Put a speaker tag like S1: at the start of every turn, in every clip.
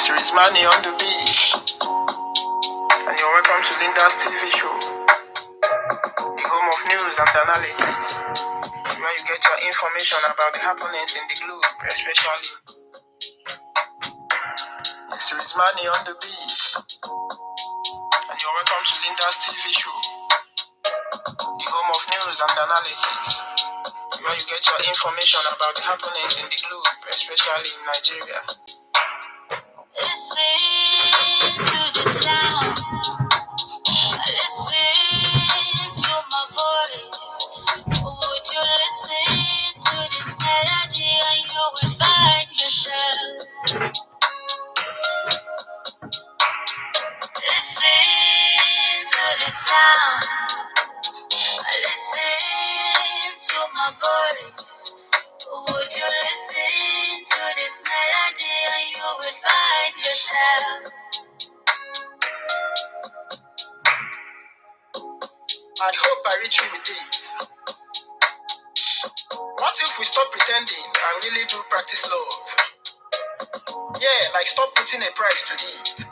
S1: Mysteries Money on the beat, and you're welcome to Linda's TV show, the home of news and analysis, where you get your information about the happenings in the globe, especially. Mysteries Money on the beat, and you're welcome to Linda's TV show, the home of news and analysis, where you get your information about the happenings in the globe, especially in Nigeria.
S2: Listen to the sound. Listen to my voice. Would you listen to this melody and you will find yourself? Listen to the sound. Listen to my voice. Would you listen to this melody and you will find yourself?
S1: I hope I reach you with this. What if we stop pretending and really do practice love? Yeah, like stop putting a price to it.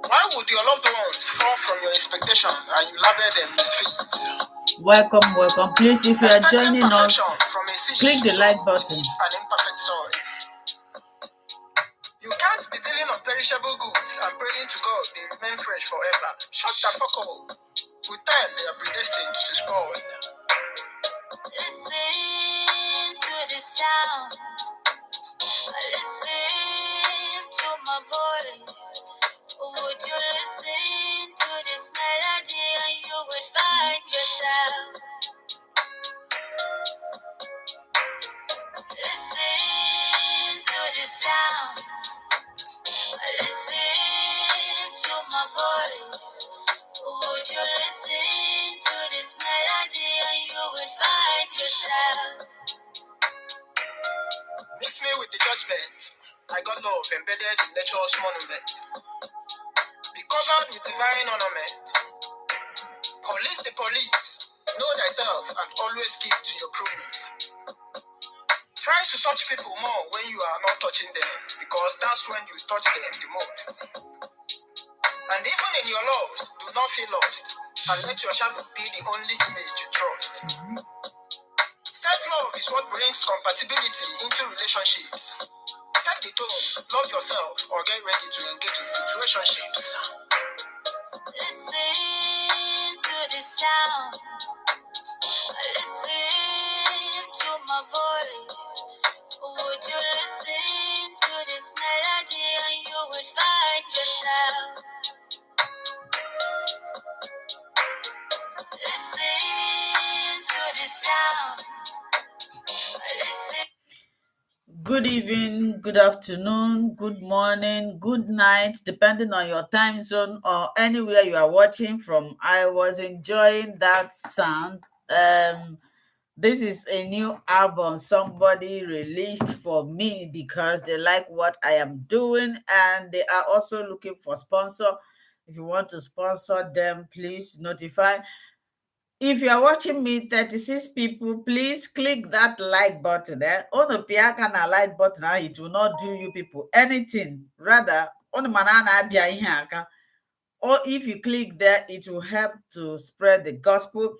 S1: Why would your loved ones fall from your expectation and you label them misfits?
S2: Welcome. Please, if you are
S1: Expecting
S2: joining us,
S1: perfection from a seed
S2: click the like button.
S1: beneath an imperfect soil. You can't be dealing on perishable goods and praying to God they remain fresh forever. Shut the fuck up. With time, they are predestined to spoil.
S2: Listen to the sound. Listen to my voice. Would you listen to this melody and you will find yourself? Listen to the sound. Listen to my voice. Would you listen to this melody and you will find yourself?
S1: Mix me with the judgment. I got love embedded in nature's monument. Be covered with divine ornament. Police the police. Know thyself and always keep to your promise. Try to touch people more when you are not touching them, because that's when you touch them the most. And even in your loves, do not feel lost, and let your shadow be the only image you trust. Self-love is what brings compatibility into relationships. Set the tone, love yourself, or get ready to engage in situationships.
S2: Listen to the sound. Listen to my voice. Would you listen to this melody and you will find yourself? Listen to the sound. Listen. Good evening, good afternoon, good morning, good night, depending on your time zone or anywhere you are watching from. I was enjoying that sound. This is a new album somebody released for me because they like what I am doing and they are also looking for sponsor. If you want to sponsor them, please notify. If you are watching me, 36 people, please click that like button. On the piaka na like button, it will not do you people anything. Rather, on the manana abia ihe aka. Or if you click there, it will help to spread the gospel.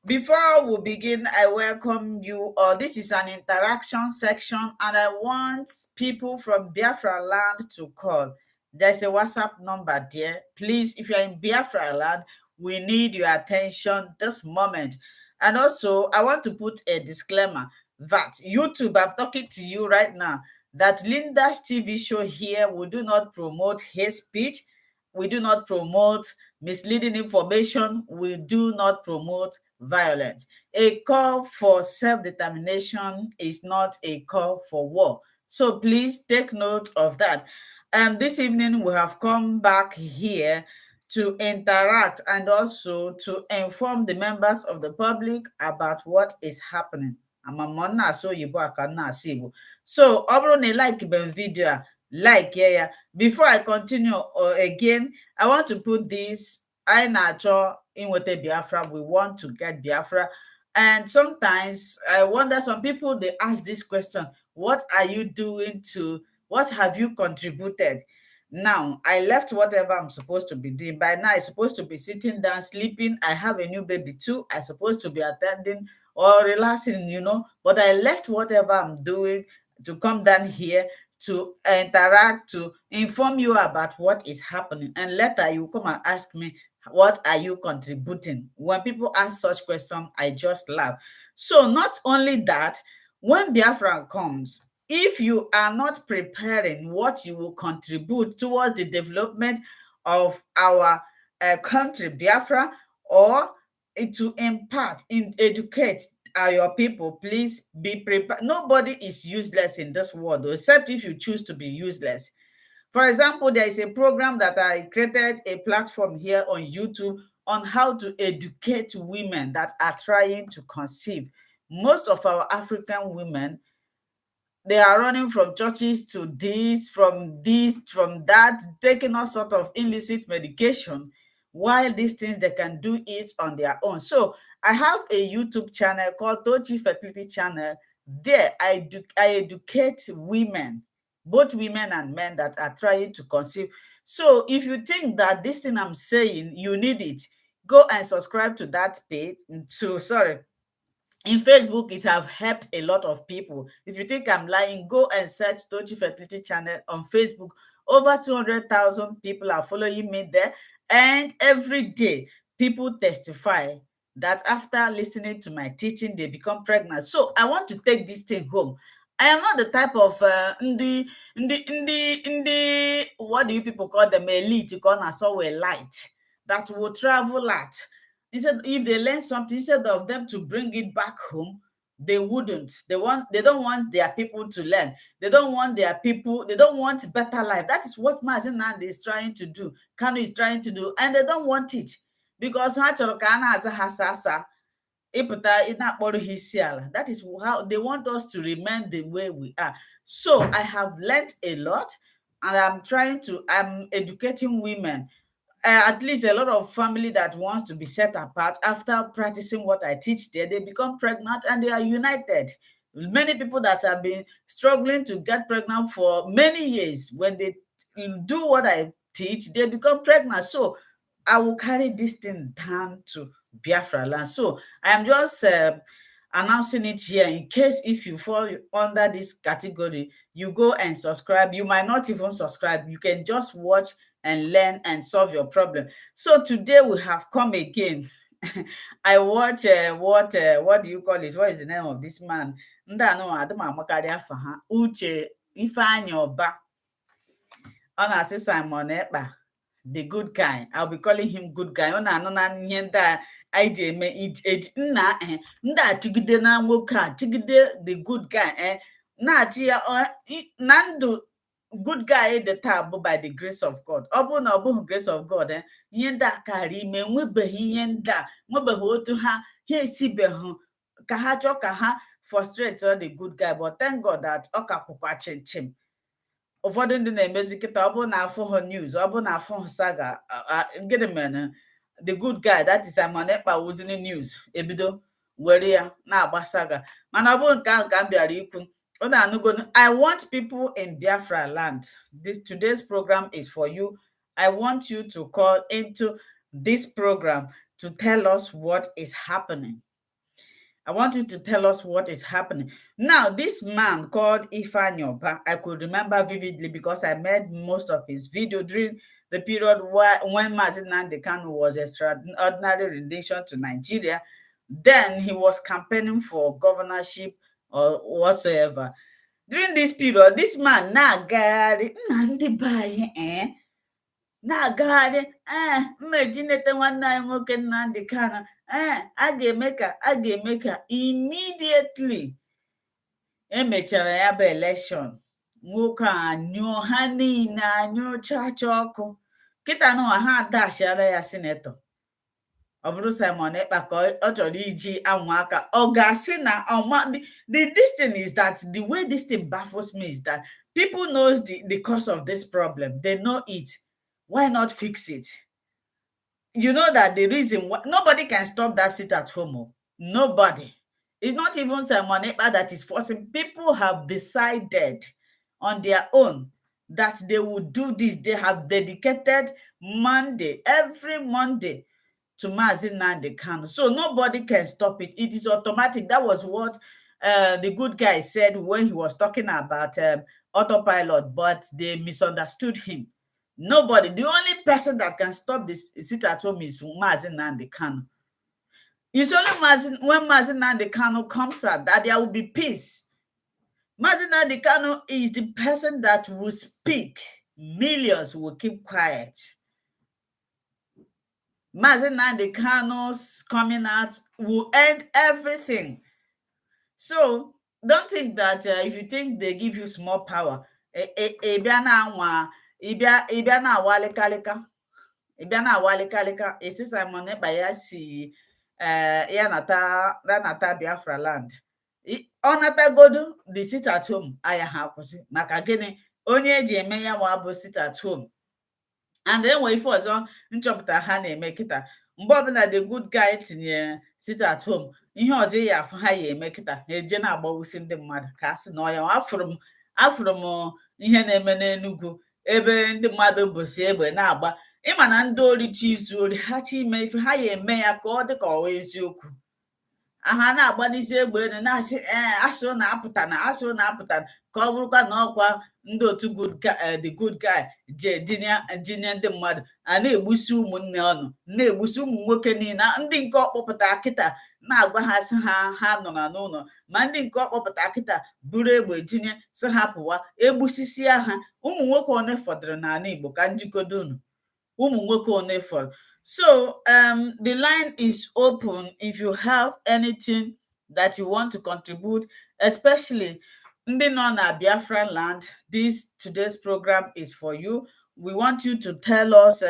S2: Before we begin, I welcome you. This is an interaction section, and I want people from Biafra land to call. There's a WhatsApp number there. Please, if you're in Biafra land, we need your attention this moment. And also, I want to put a disclaimer that YouTube, I'm talking to you right now, that Linda's TV show here, we do not promote hate speech. We do not promote misleading information. We do not promote violence. A call for self-determination is not a call for war. So please take note of that. This evening we have come back here to interact and also to inform the members of the public about what is happening. So, like video, yeah. Before I continue again, I want to put this. I natural in with the Biafra. We want to get Biafra. And sometimes I wonder, some people they ask this question: what are you doing to What have you contributed? Now, I left whatever I'm supposed to be doing. By now, I'm supposed to be sitting down, sleeping. I have a new baby too. I'm supposed to be attending or relaxing, But I left whatever I'm doing to come down here to interact, to inform you about what is happening. And later, you come and ask me, what are you contributing? When people ask such questions, I just laugh. So, not only that, when Biafra comes, if you are not preparing what you will contribute towards the development of our country, Biafra, or to impart, educate your people, please be prepared. Nobody is useless in this world, except if you choose to be useless. For example, there is a program that I created a platform here on YouTube on how to educate women that are trying to conceive. Most of our African women, they are running from churches to this, from that, taking all sort of illicit medication, while these things they can do it on their own. So I have a YouTube channel called Tochi Fertility Channel. There I educate women, both women and men that are trying to conceive. So if you think that this thing I'm saying, you need it, go and subscribe to that page. In Facebook, it have helped a lot of people. If you think I'm lying, go and search Tochi Fertility Channel on Facebook. Over 200,000 people are following me there. And every day, people testify that after listening to my teaching, they become pregnant. So I want to take this thing home. I am not the type of what do you people call them, elite, gonna so well light, that will travel out. Instead, if they learn something, instead of them to bring it back home, they wouldn't. They don't want their people to learn. They don't want better life. That is what Mazinand is trying to do. Kanu is trying to do, and they don't want it. Because ha chọrọ ka a na-aza ha sasa, ịpụta ị na-akpọrọ ha isi ala. That is how they want us to remain the way we are. So I have learned a lot, and I'm educating women. At least a lot of family that wants to be set apart after practicing what I teach there, they become pregnant and they are united. Many people that have been struggling to get pregnant for many years, when they do what I teach, they become pregnant. So I will carry this thing down to Biafra land. So I am just announcing it here in case if you fall under this category, you go and subscribe. You might not even subscribe. You can just watch and learn and solve your problem. So today we have come again. I watch what do you call it? What is the name of this man? Uche Ifeanyi Oba. Ọ na-asị Simon Ekpa, the good guy. I'll be calling him good guy. Ọ na-anụ na ihe ndị a anyị ji eme nna ndị a chigide na nwoke a chigide the good guy na-achị ya na ndụ good guy dị taa bụ by the grace of God. Ọ bụrụ na ọ bụghị grace of God, ihe ndị a karị ime, nwebeghị ihe ndị a, nwebeghị otu ha esibeghị ka ha chọọ ka ha frustrate the good guy. But thank God that ọ ka kwụkwa chim. Ụfọdụ ndị na-emezi kịta, ọ bụrụ na afụ ha news, ọ bụrụ na afụ ha saga, gịnị mere the good guy, that is Simon Ekpa, wuzini news ebido were ya na-agba saga. Mana ọ bụrụ nke ahụ ka m bịara ikwu, ọ na-anụgo. I want people in Biafra land. Today's program is for you. I want you to call into this program to tell us what is happening. I want you to tell us what is happening. Now, this man called Ifeanyi Oba, I could remember vividly because I made most of his video during the period when Mazi Nnamdi Kanu was extraordinary rendition to Nigeria. Then he was campaigning for governorship or whatsoever. During this period, this man na-agagharị Nnamdi Bayi na-agagharị mmejinete nwanne anyị nwoke Nnamdi Kanu a ga-eme ka immediately emechara ya bụ election, nwoke a nyụọ ha niile anyụchacha ọkụ. Kịta nụwa ha adashiala ya sinetọ. Ọ bụrụ Simon Ekpa ka ọ chọrọ iji anwa aka, ọ ga-asị na this thing is that the way this thing baffles me is that people knows the cause of this problem. They know it. Why not fix it? You know that the reason why nobody can stop that sit at home. Nobody. It's not even Simon Ekpa that is forcing. People have decided on their own that they would do this. They have dedicated Monday, every Monday, to Mazi Nnamdi Kanu. So nobody can stop it. It is automatic. That was what the good guy said when he was talking about autopilot, but they misunderstood him. Nobody. The only person that can stop this sit at home is Mazi Nnamdi Kanu. It's only when Mazi Nnamdi Kanu comes out that there will be peace. Mazi Nnamdi Kanu is the person that will speak. Millions will keep quiet. Mazi Nnamdi Kanu's coming out will end everything. So don't think that if you think they give you small power, esi Simon Ekpa si ya nata Biafra land. Ọ natagodu the sit at home aya ha akwụsị maka gịnị onye eji eme ya bụ sit at home. And enwe ife ọzọ nchọpụta ha na-eme kịta mgbe ọbụla the good guy tinyere sit at home, ihe ọzọ ya afụ ha ya eme kịta ha eje na-agbawusi ndị mmadụ ka a sị na ọya. Afụrụ m ihe na-eme n'Enugu ebe ndị mmadụ bụsi egbe na-agba. Ịma na ndị ori chi izu ori ha chi ime ife ha ya eme ya ka ọ dị ka ọwa eziokwu. Aha na-agba n'isi egbe elu na-asị asụ na-apụta ka ọ bụrụkwa na ọkwa ndị otu the good guy je dinye ndị mmadụ a na-egbusi ụmụnne ọnụ, na-egbusi ụmụ nwoke niile. Ndị nke ọkpọpụta kịta na-agwa ha sị ha nọ na n'ụlọ, ma ndị nke ọkpọpụta kịta buru egbe jinye sị ha pụwa egbusisia ha. Ụmụ nwoke one fọdụrụ n'ala Igbo ka njikodo unu, ụmụ nwoke one fọrọ. So the line is open if you have anything that you want to contribute, especially ndị nọ na Biafran land. Today's program is for you. We want you to tell us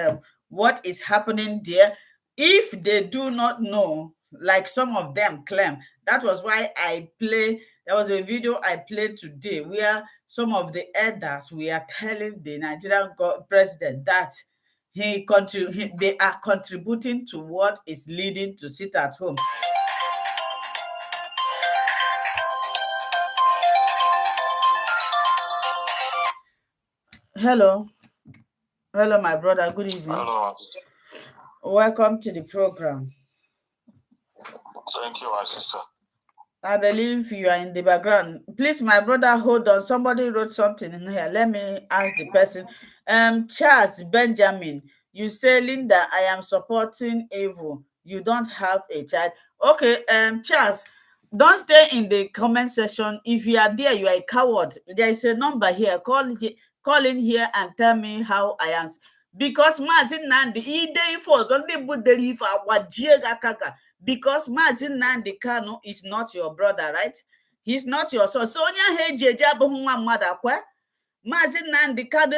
S2: what is happening there. If they do not know, like some of them claim, that was why there was a video I played today where some of the elders were telling the Nigerian president that they are contributing to what is leading to sit at home. Hello, my brother. Good evening.
S3: Hello.
S2: Welcome to the program.
S3: Thank you, my sister.
S2: I believe you are in the background. Please, my brother, hold on. Somebody wrote something in here. Let me ask the person. Charles Benjamin, you say, Linda, I am supporting evil. You don't have a child. Okay, Charles, don't stay in the comment section. If you are there, you are a coward. There is a number here. Call in here and tell me how I am. Because Mazi Nnamdi because Mazi Nnamdi Kanu is not your brother, right? He's not your son. So Mazi Nnamdi Kanu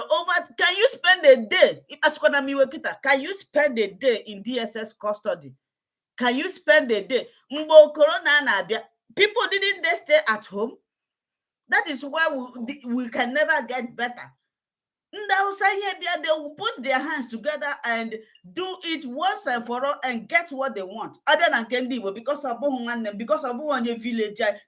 S2: over. Can you spend a day? Can you spend a day in DSS custody? Can you spend a day? People didn't they stay at home? That is why we can never get better. They will put their hands together and do it once and for all and get what they want. Other than Kendi, because of one villager,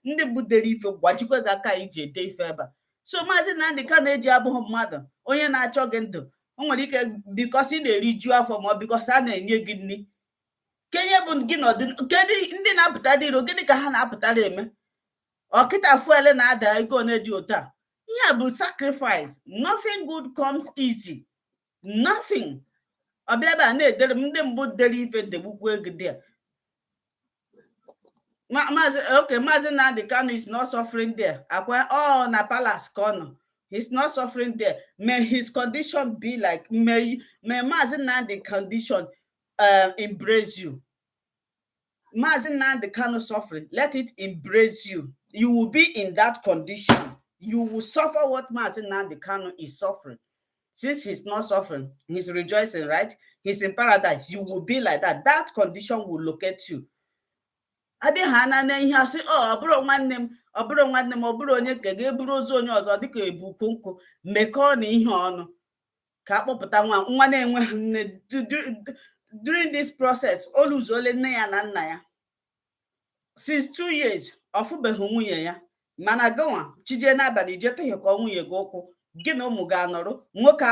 S2: so Mazi Nnamdi Kanu eji abụghị mmadụ onye na-achọ gị ndụ. O nwere ike because ị na-eriju afọ ma because a na-enye gị nri. Kenye bụ gị nọdụ ndị na-apụta dị iro, gịnị ka ha na-apụtara eme? Ọkịta fuele na-ada ego na-eji otu a. Yeah, but sacrifice. Nothing good comes easy. Nothing. Okay, Mazi Nnamdi Kanu is not suffering there. Na palace corner. He's not suffering there. May his condition be like, may Mazi Nnamdi condition embrace you. Mazi Nnamdi Kanu suffering, let it embrace you. You will be in that condition. You will suffer what Mazi Nnamdi Kanu is suffering. Since he's not suffering, he's rejoicing, right? He's in paradise. You will be like that. That condition will locate you. Abi hana na ihe asị ọbụrụ nwanne m ọbụrụ onye ka ga-eburu ozu onye ọzọ dịka ebuku nkụ mekọọ na ihe ọnụ ka akpọpụta nwa na-enweghị nne. During this process, o luzuole nne ya na nna ya. Since 2 years, ọfụbeghị nwunye ya. mana gịnwa chije n'abalị jeta ihe ka nwunye gị ụkwụ gị na ụmụ gị anọrọ nwoke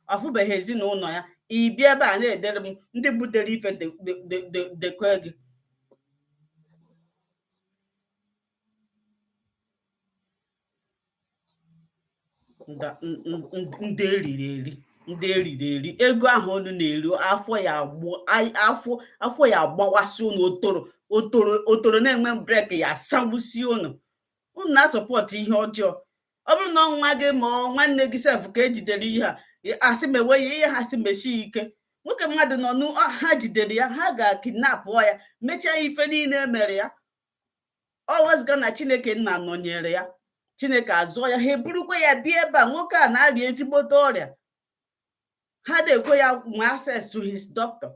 S2: afụbeghị ezinụlọ ya ịbịa ebe a na-edere m ndị butere ife dekwe gị ndị eriri eri ego ahụ unu na-eri afọ ya agbawasị unu otoro na-enwe brek ya asagbusi unu na-asọpọtụ ihe ọjọọ ọ bụrụ na nwa gị ma nwanne gị sef ka ejidere ihe a asị mewe ya ihe ha si mesie ike nwoke mmadụ nọ ha jidere ya ha ga-akidnapụ ya mechaa ife niile emere ya ọ wezụga na Chineke nna nọnyere ya Chineke azụọ ya ha eburukwa ya dị ebe a nwoke a na-arịa ezigbote ọrịa ha na-ekwe ya nwee access to his doctor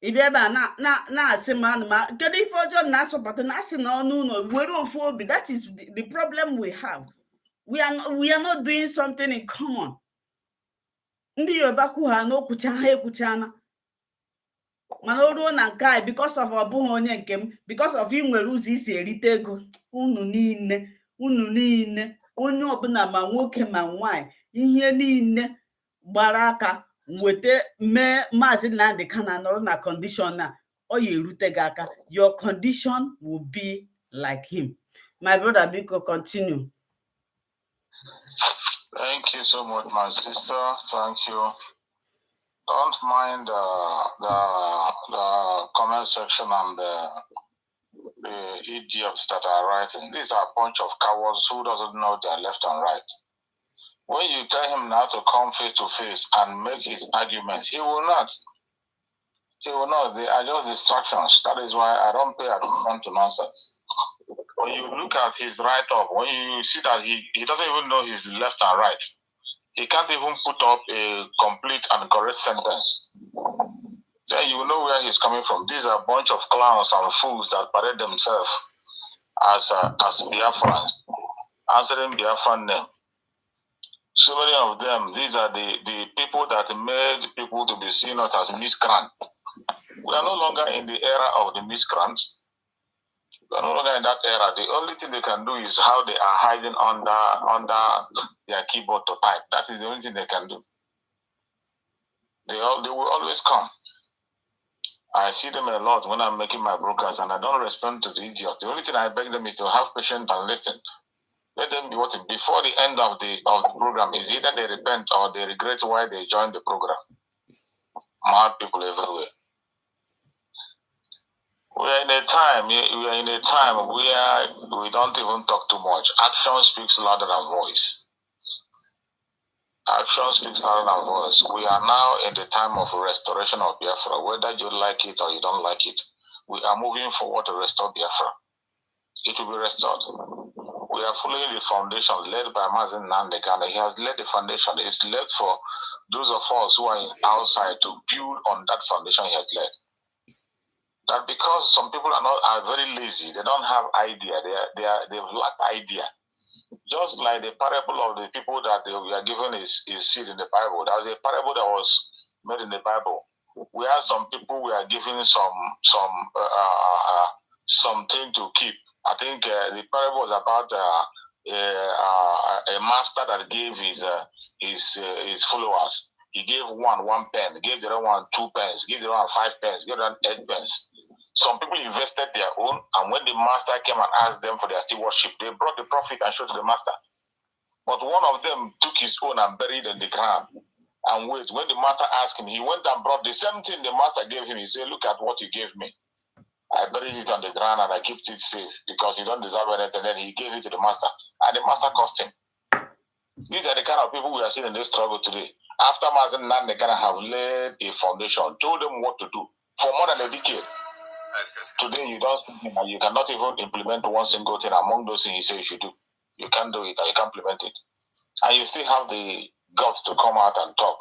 S2: ịbịa ebe a na-asị m anụ ma kedu ife ọjọọ na-asọpụta na asị na ọnụ ụlọ were ofu obi. That is the problem we have. We are not doing something in common. Ndị Yoruba kwu ha n'okwucha ha ekwuchana mana o ruo na nke a because of ọ bụghị onye nke m because of ị nwere ụzọ isi erite ego unu niile onye ọbụla ma nwoke ma nwanyị ihe niile gbara aka nweta mee Maazị Nnamdi Kanu nọrọ na condition na ọ ya erute gị aka. Your condition will be like him. My brother, Biko, continue.
S1: Thank you so much, my sister. Thank you. Don't mind the comment section and the idiots that are writing. These are a bunch of cowards who doesn't know their left and right. When you tell him now to come face to face and make his arguments, he will not. He will not. They are just distractions. That is why I don't pay attention to nonsense. When you look at his write-up, when you see that he doesn't even know his left and right, he can't even put up a complete and correct sentence. Then you know where he's coming from. These are a bunch of clowns and fools that parade themselves as Biafrans, answering Biafran name. So many of them, these are the people that made people to be seen as miscreants. We are no longer in the era of the miscreants. We are no longer in that era. The only thing they can do is how they are hiding under their keyboard to type. That is the only thing they can do. They will always come. I see them a lot when I'm making my broadcast, and I don't respond to the idiot. The only thing I beg them is to have patience and listen. Let them be watching. Before the end of the program is either they repent or they regret why they joined the program. Mad people everywhere. We are in a time where we don't even talk too much. Action speaks louder than voice. Action speaks louder than voice. We are now in the time of restoration of Biafra. Whether you like it or you don't like it, we are moving forward to restore Biafra. It will be restored. We are following the foundation led by Maazị Nnamdi Kanu. He has led the foundation. It's led for those of us who are outside to build on that foundation he has led. That because some people are very lazy, they don't have idea. They've lacked idea. Just like the parable of the people that we are given is seed in the Bible. There was a parable that was made in the Bible. We have some people we are given something to keep. I think the parable was about a master that gave his followers. He gave one pen, gave the other one 2 pence, gave the other one 5 pence, gave the other one 8 pence. Some people invested their own, and when the master came and asked them for their stewardship, they brought the profit and showed to the master. But one of them took his own and buried in the ground. And wait, when the master asked him, he went and brought the same thing the master gave him. He said, "Look at what you gave me. I buried it on the ground and I kept it safe because you don't deserve anything." Then he gave it to the master, and the master cost him. These are the kind of people we are seeing in this struggle today. After Maazị Nnamdi Kanu have laid a foundation, told them what to do for more than a decade. Today you cannot even implement one single thing among those things he says you should do. You can't do it, or you can't implement it. And you still have the guts to come out and talk.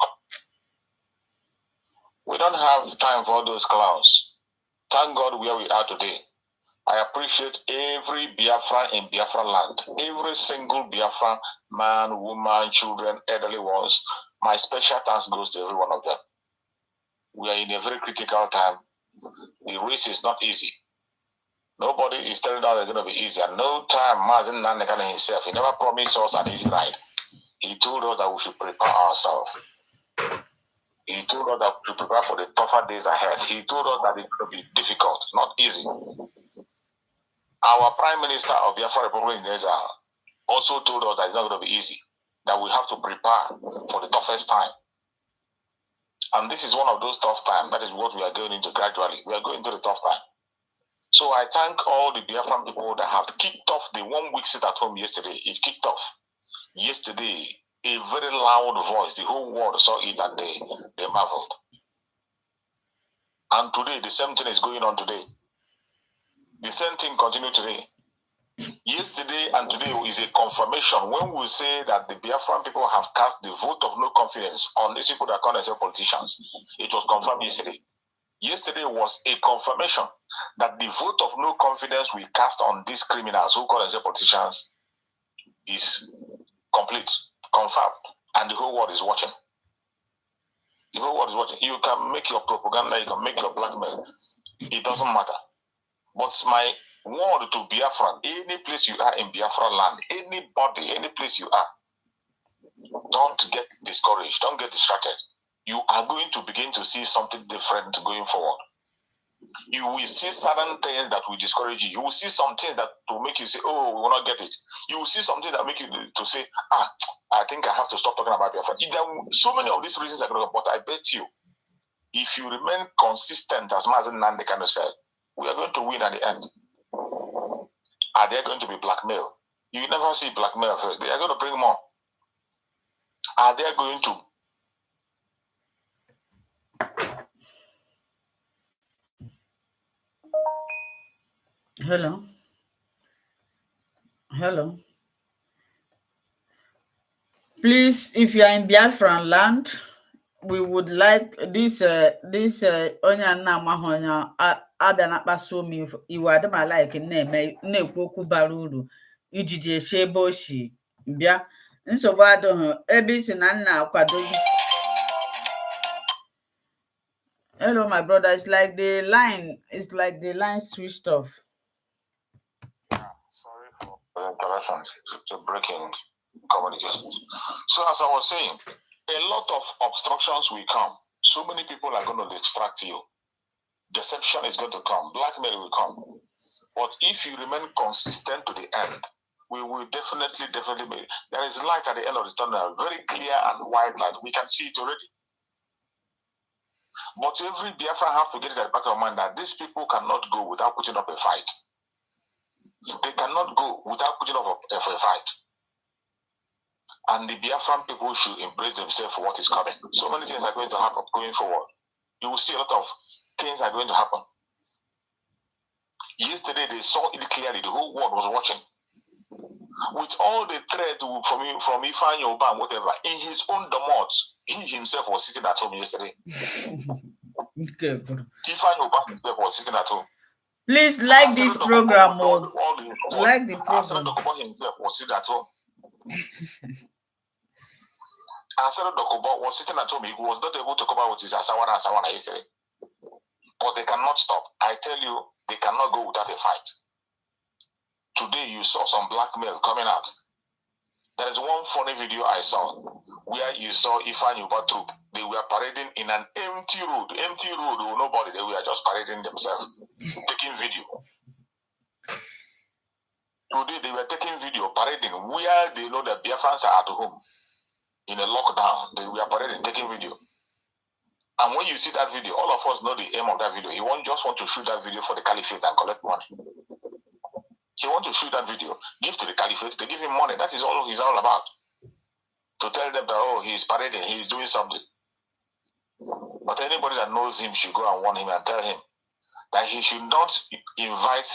S1: We don't have time for all those clowns. Thank God where we are today. I appreciate every Biafran in Biafra land. Every single Biafran man, woman, children, elderly ones. My special thanks goes to every one of them. We are in a very critical time. The race is not easy. Nobody is telling us it's going to be easy. And no time, Mazin Nanekana himself, he never promised us an easy ride. He told us that we should prepare ourselves. He told us that we should prepare for the tougher days ahead. He told us that it's going to be difficult, not easy. Our Prime Minister of Biafra Republic in Israel also told us that it's not going to be easy, that we have to prepare for the toughest time. And this is one of those tough times. That is what we are going into gradually. We are going into the tough time. So I thank all the Biafran people that have kicked off the 1 week sit at home yesterday. It kicked off. Yesterday, a very loud voice, the whole world saw it and they marveled. And today, the same thing is going on today. The same thing continues today. Yesterday and today is a confirmation when we say that the Biafran people have cast the vote of no confidence on these people that call themselves politicians. It was confirmed yesterday. Yesterday was a confirmation that the vote of no confidence we cast on these criminals who call themselves politicians is complete, confirmed, and the whole world is watching. The whole world is watching. You can make your propaganda, you can make your blackmail. It doesn't matter. But my word to Biafra, any place you are in Biafra land, anybody, any place you are, don't get discouraged, don't get distracted. You are going to begin to see something different going forward. You will see certain things that will discourage you. You will see some things that will make you say, oh, we will not get it. You will see something that will make you to say, I think I have to stop talking about Biafra. So many of these reasons are going to, but I bet you, if you remain consistent, as Mazen Nande kind of said, we are going to win at the end. Are there going to be blackmail? You never see blackmail first. They are going to bring more. Are they going to?
S2: Hello. Hello. Please, if you are in Biafran land, we would like this onya na mahonya abia na kpaso mi iwa de ma like na ekwu okwu bara uru ijiji eshe ebe oshi bia nsogbu adịghị ebe isi na nna akwado. Hello my brother, it's like the line switched off.
S1: Sorry for the interruptions to breaking communications. So as I was saying, a lot of obstructions will come. So many people are going to distract you. Deception is going to come. Blackmail will come. But if you remain consistent to the end, we will definitely be. There is light at the end of the tunnel, very clear and white light. We can see it already. But every Biafran have to get it at the back of mind that these people cannot go without putting up a fight. They cannot go without putting up a fight. And the Biafran people should embrace themselves for what is coming. So many things are going to happen going forward. You will see a lot of things are going to happen. Yesterday, they saw it clearly. The whole world was watching. With all the threats from Ifan Yoba and whatever, in his own domot, he himself was sitting at home yesterday.
S2: Okay, good.
S1: Ifan Yoba himself was sitting at home.
S2: Please like this program more. Like the program.
S1: AS0ROCK himself was sitting at home. AS0ROCK was sitting at home. He was not able to come out with his Asawana yesterday. But they cannot stop. I tell you, they cannot go without a fight. Today you saw some blackmail coming out. There is one funny video I saw where you saw Ifan Yuba troop. They were parading in an empty road with nobody. They were just parading themselves, taking video. Today they were taking video, parading where they know that Biafrans are at home in a lockdown. They were parading, taking video. And when you see that video, all of us know the aim of that video. He won't just want to shoot that video for the caliphate and collect money. He wants to shoot that video, give to the caliphate, they give him money. That is all he's all about. To tell them that, oh, he's parading, he's doing something. But anybody that knows him should go and warn him and tell him that he should not invite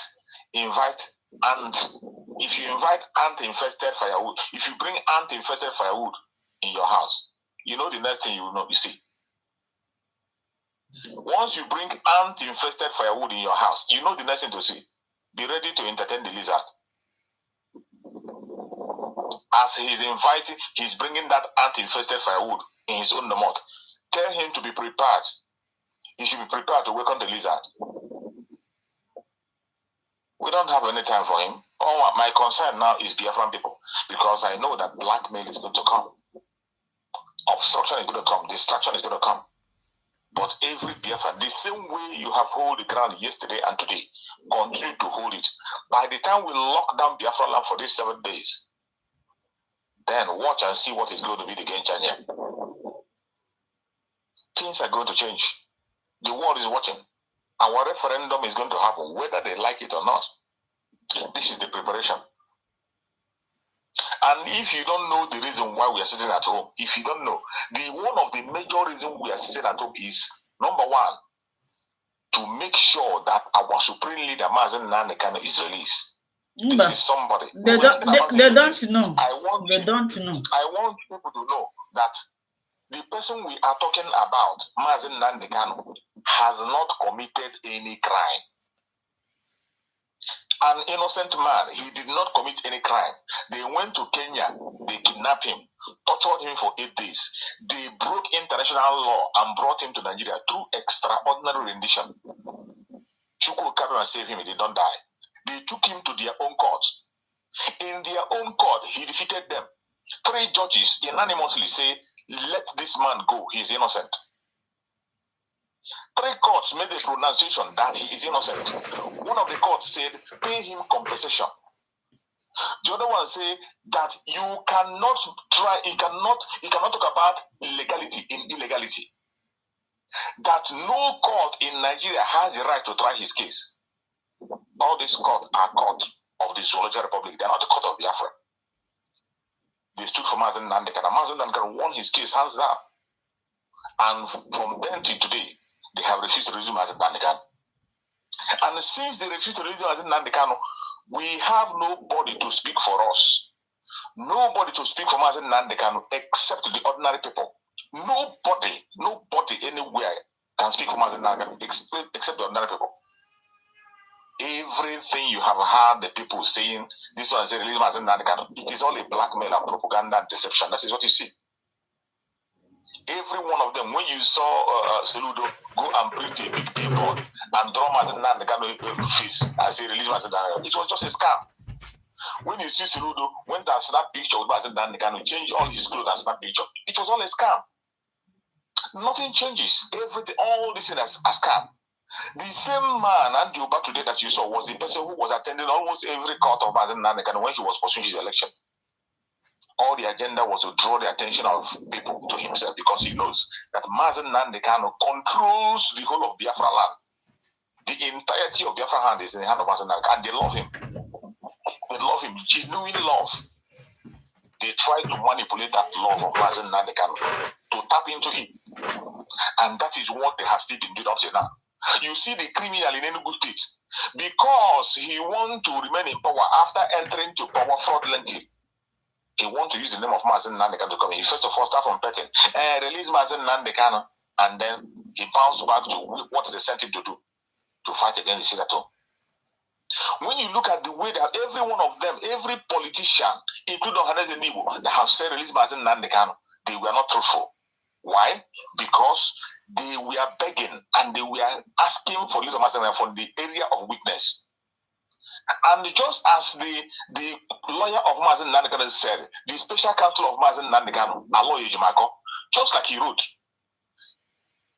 S1: ants. If you invite ant-infested firewood, if you bring ant-infested firewood in your house, you know the next thing you see. Once you bring ant-infested firewood in your house, you know the next thing to see. Be ready to entertain the lizard. As he's bringing that ant-infested firewood in his own domot. Tell him to be prepared. He should be prepared to welcome the lizard. We don't have any time for him. Oh, my concern now is Biafran people, because I know that blackmail is going to come. Obstruction is going to come. Distraction is going to come. But every Biafran, the same way you have held the ground yesterday and today, continue to hold it. By the time we lock down Biafran land for these 7 days, then watch and see what is going to be the game changer. Things are going to change. The world is watching. Our referendum is going to happen, whether they like it or not. This is the preparation. And if you don't know the reason why we are sitting at home, if you don't know, one of the major reasons we are sitting at home is, number one, to make sure that our supreme leader, Mazen Nandekano, is released. This is somebody.
S2: They don't know. They don't know.
S1: I want people to know that the person we are talking about, Mazen Nandekano, has not committed any crime. An innocent man, he did not commit any crime. They went to Kenya, they kidnapped him, tortured him for 8 days. They broke international law and brought him to Nigeria through extraordinary rendition. Chukwu came and saved him, he did not die. They took him to their own courts. In their own court, he defeated them. 3 judges unanimously say, let this man go, he is innocent. 3 courts made a pronunciation that he is innocent. One of the courts said, pay him compensation. The other one said that you cannot talk about legality in illegality. That no court in Nigeria has the right to try his case. All these courts are courts of the Zoological Republic. They are not the court of Biafra. They stood for Mazen Nandekano. Mazen Nandekano won his case hands down. And from then till today, they have refused to resume as a Nandekano. And since they refused to resume as a Nandekano, we have nobody to speak for us. Nobody to speak for Mazen Nandekano except the ordinary people. Nobody anywhere can speak for Mazen Nandekano except the ordinary people. Everything you have heard the people saying, this one is a release Mazen Nandekano, it is all a blackmail and propaganda and deception. That is what you see. Every one of them, when you saw Seludo go and print a big billboard and draw Mazen Nandekano face and say release Mazen Nandekano, it was just a scam. When you see Seludo went and snap picture with Mazen Nandekano, change all his clothes and snap picture, it was all a scam. Nothing changes. Everything, all this is a scam. The same man, Andrew Oba today that you saw, was the person who was attending almost every court of Mazen Nandekano when he was pursuing his election. All the agenda was to draw the attention of people to himself because he knows that Mazen Nandekano controls the whole of Biafra land. The entirety of Biafra land is in the hand of Mazen Nandekano, and they love him. They love him, genuine love. They try to manipulate that love of Mazen Nandekano to tap into it. And that is what they have still been doing up to now. You see the criminal in Enugu State, because he wants to remain in power after entering to power fraudulently. He wants to use the name of Mazen Nandekano to come in. He first of all start from petting, release Mazen Nandekano, and then he bounced back to what they sent him to do, to fight against the Senator. When you look at the way that every one of them, every politician, including Haneze Nibo, that have said release Mazen Nandekano, they were not truthful. Why? Because they were begging and they were asking for release of Mazen Nandekano from the area of weakness. And just as the lawyer of Mazen Nandekano said, the special counsel of Mazen Nandekano, Aloy Ejimako, just like he wrote,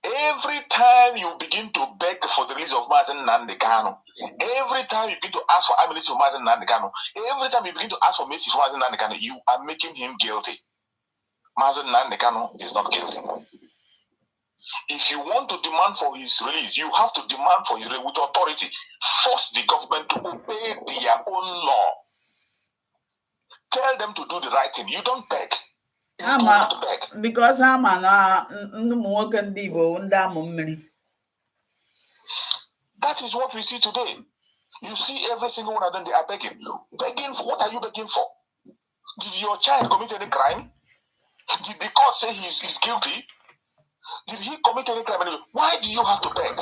S1: every time you begin to beg for the release of Mazen Nandekano, every time you begin to ask for amnesty for Mazen Nandekano, every time you begin to ask for mercy for Mazen Nandekano, you are making him guilty. Mazen Nandekano is not guilty. If you want to demand for his release, you have to demand for his release with authority. Force the government to obey their own law. Tell them to do the right thing. You don't beg. You do not beg.
S2: Because that
S1: is what we see today. You see every single one of them, they are begging. Begging for what are you begging for? Did your child commit any crime? Did the court say he's guilty? Did he commit any crime? Why do you have to beg?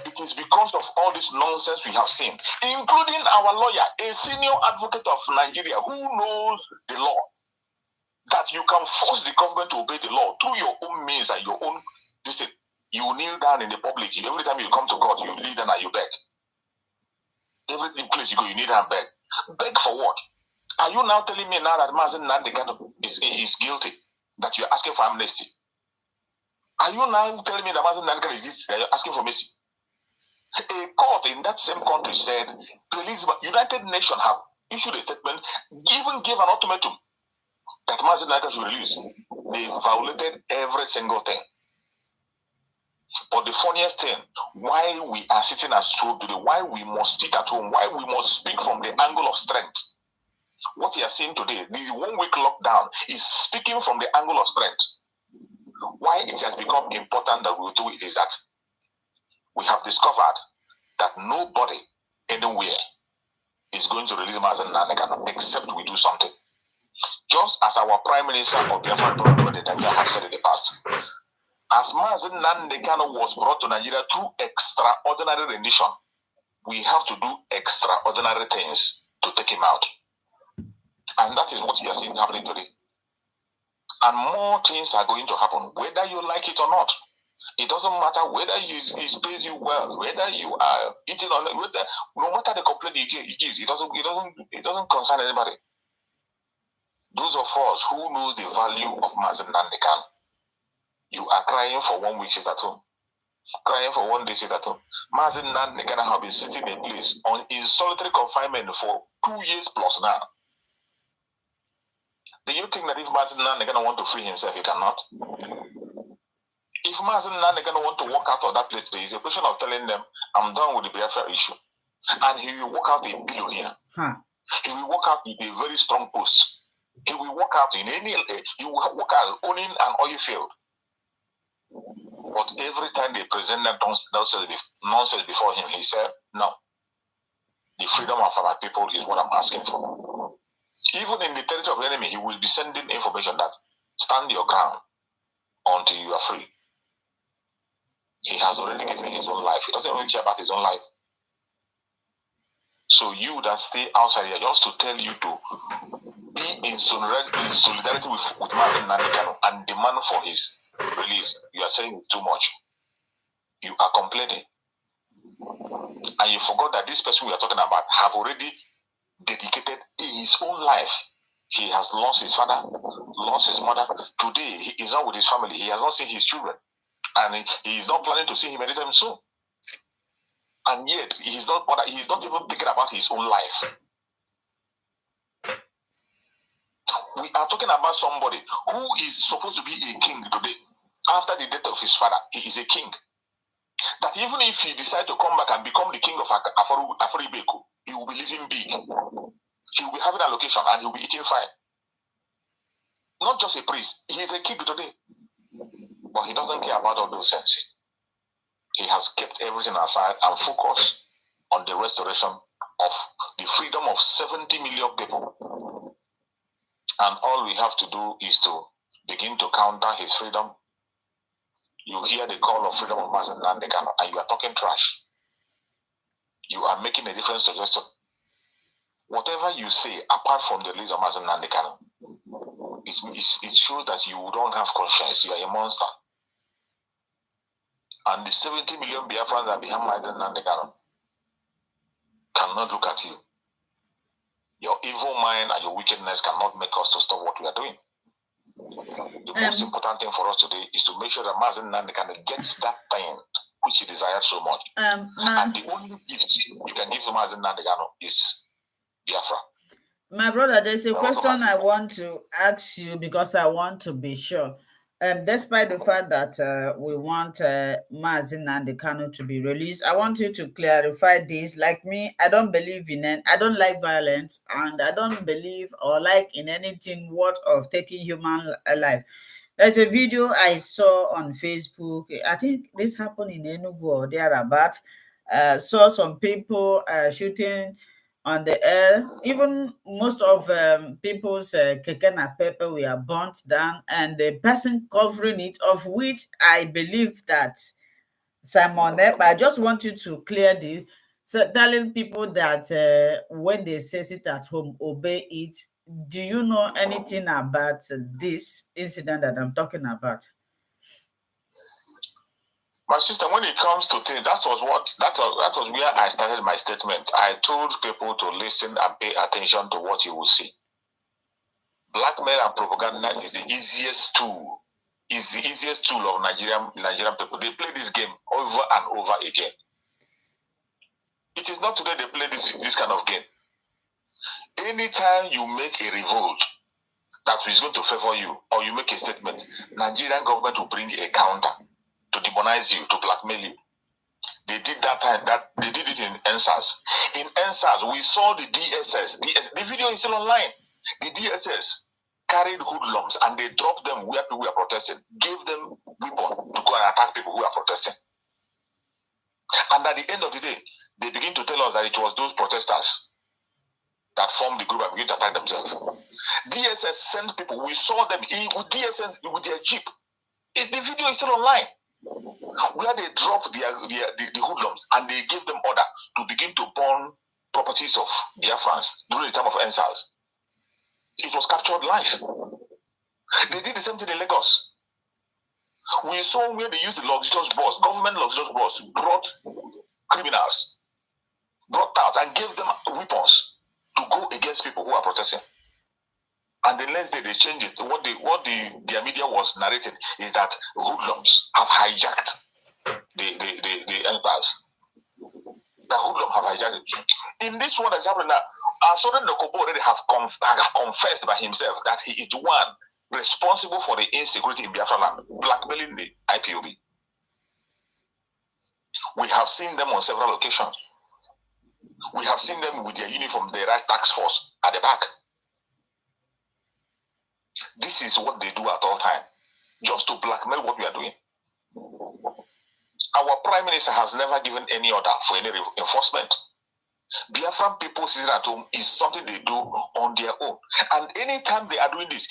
S1: It is because of all this nonsense we have seen, including our lawyer, a senior advocate of Nigeria who knows the law, that you can force the government to obey the law through your own means and your own discipline. You kneel down in the public. Every time you come to court, you kneel down and you beg. Every place you go, you need to beg. Beg for what? Are you now telling me now that Mazen Nandekano is guilty? That you're asking for amnesty? Are you now telling me that Mazen Nandekano is guilty? That you're asking for mercy? A court in that same country said, United Nations have issued a statement, even gave an ultimatum that Mazen Nandekano should release. They violated every single thing. But the funniest thing, why we are sitting at home today, why we must sit at home, why we must speak from the angle of strength. What you are seeing today, the 1 week lockdown is speaking from the angle of strength. Why it has become important that we do it is that we have discovered that nobody anywhere is going to release Mazen Nandekano except we do something. Just as our Prime Minister of Biafran have said in the past, as Mazen Nandekano was brought to Nigeria through extraordinary rendition, we have to do extraordinary things to take him out. And that is what we are seeing happening today. And more things are going to happen, whether you like it or not. It doesn't matter whether it pays you well, whether you are eating on it, no matter the complaint he gives, it doesn't concern anybody. Those of us who know the value of Mazen Nandekano, you are crying for 1 week sit at home, crying for 1 day sit at home. Mazen Nandekano have been sitting in a place in solitary confinement for 2 years plus now. Do you think that if Mazen Nandekano want to free himself, he cannot? If Mazen Nandekano want to walk out of that place, there is a question of telling them, I'm done with the Biafra issue. And he will walk out a billionaire. He will walk out with a very strong post. He will walk out in he will walk out owning an oil field. But every time they present that nonsense before him, he said, no. The freedom of our people is what I'm asking for. Even in the territory of the enemy, he will be sending information that stand your ground until you are free. He has already given his own life. He doesn't even care about his own life. So you that stay outside here, just to tell you to be in solidarity with Mazen Nandekano and demand for his release. You are saying it's too much. You are complaining. And you forgot that this person we are talking about have already dedicated his own life. He has lost his father, lost his mother. Today, he is not with his family. He has not seen his children. And he is not planning to see him anytime soon. And yet, he is not even thinking about his own life. We are talking about somebody who is supposed to be a king today. After the death of his father, he is a king. That even if he decides to come back and become the king of Afro-Ibeko, he will be living big. He will be having a location and he will be eating fine. Not just a priest, he is a king today. But he doesn't care about all those things. He has kept everything aside and focused on the restoration of the freedom of 70 million people. And all we have to do is to begin to counter his freedom. You hear the call of freedom of Mazen Nandekano and you are talking trash. You are making a different suggestion. Whatever you say, apart from the release of Mazen Nandekano, it shows that you don't have conscience. You are a monster. And the 70 million Biafrans that behind Mazen Nandekano cannot look at you. Your evil mind and your wickedness cannot make us to stop what we are doing. The most important thing for us today is to make sure that Mazen Nandekano gets that thing which he desires so much. And the only gift you can give to Mazen Nandekano is Biafra.
S2: My brother, there's a question I want to ask you because I want to be sure. Despite the fact that we want Mazen Nandekano to be released, I want you to clarify this. Like me, I don't believe in it. I don't like violence, and I don't believe or like in anything worth of taking human life. There's a video I saw on Facebook. I think this happened in Enugu or thereabout. Saw some people shooting on the air. Even most of people's keke napepe were burnt down, and the person covering it, of which I believe that Simon Epp. I just want you to clear this. So telling people that when they say sit at home, obey it. Do you know anything about this incident that I'm talking about?
S1: My sister, when it comes to things, that was where I started my statement. I told people to listen and pay attention to what you will see. Blackmail and propaganda is the easiest tool. Is the easiest tool of Nigerian people. They play this game over and over again. It is not today they play this kind of game. Anytime you make a revolt that is going to favor you, or you make a statement, Nigerian government will bring a counter to demonize you, to blackmail you. They did that time. They did it in NSAS. In NSAS, we saw the DSS. The video is still online. The DSS carried hoodlums and they dropped them where people were protesting, gave them weapons to go and attack people who are protesting. And at the end of the day, they begin to tell us that it was those protesters that formed the group and begin to attack themselves. DSS sent people. We saw them with DSS with their jeep. The video is still online, where they dropped the hoodlums and they gave them order to begin to burn properties of Biafrans during the time of NSAS. It was captured live. They did the same thing in Lagos. We saw where they used the luxurious bus, government luxurious bus, brought criminals, brought out and gave them weapons to go against people who are protesting. And the next day they changed it. What their media was narrating is that hoodlums have hijacked the empires. The hoodlums have hijacked it. In this one that's happening now, ASOROCK already have confessed by himself that he is the one responsible for the insecurity in Biafra land, blackmailing the IPOB. We have seen them on several occasions. We have seen them with their uniform, the right task force at the back. This is what they do at all times, just to blackmail what we are doing. Our Prime Minister has never given any order for any enforcement. Biafran people sitting at home is something they do on their own. And anytime they are doing this,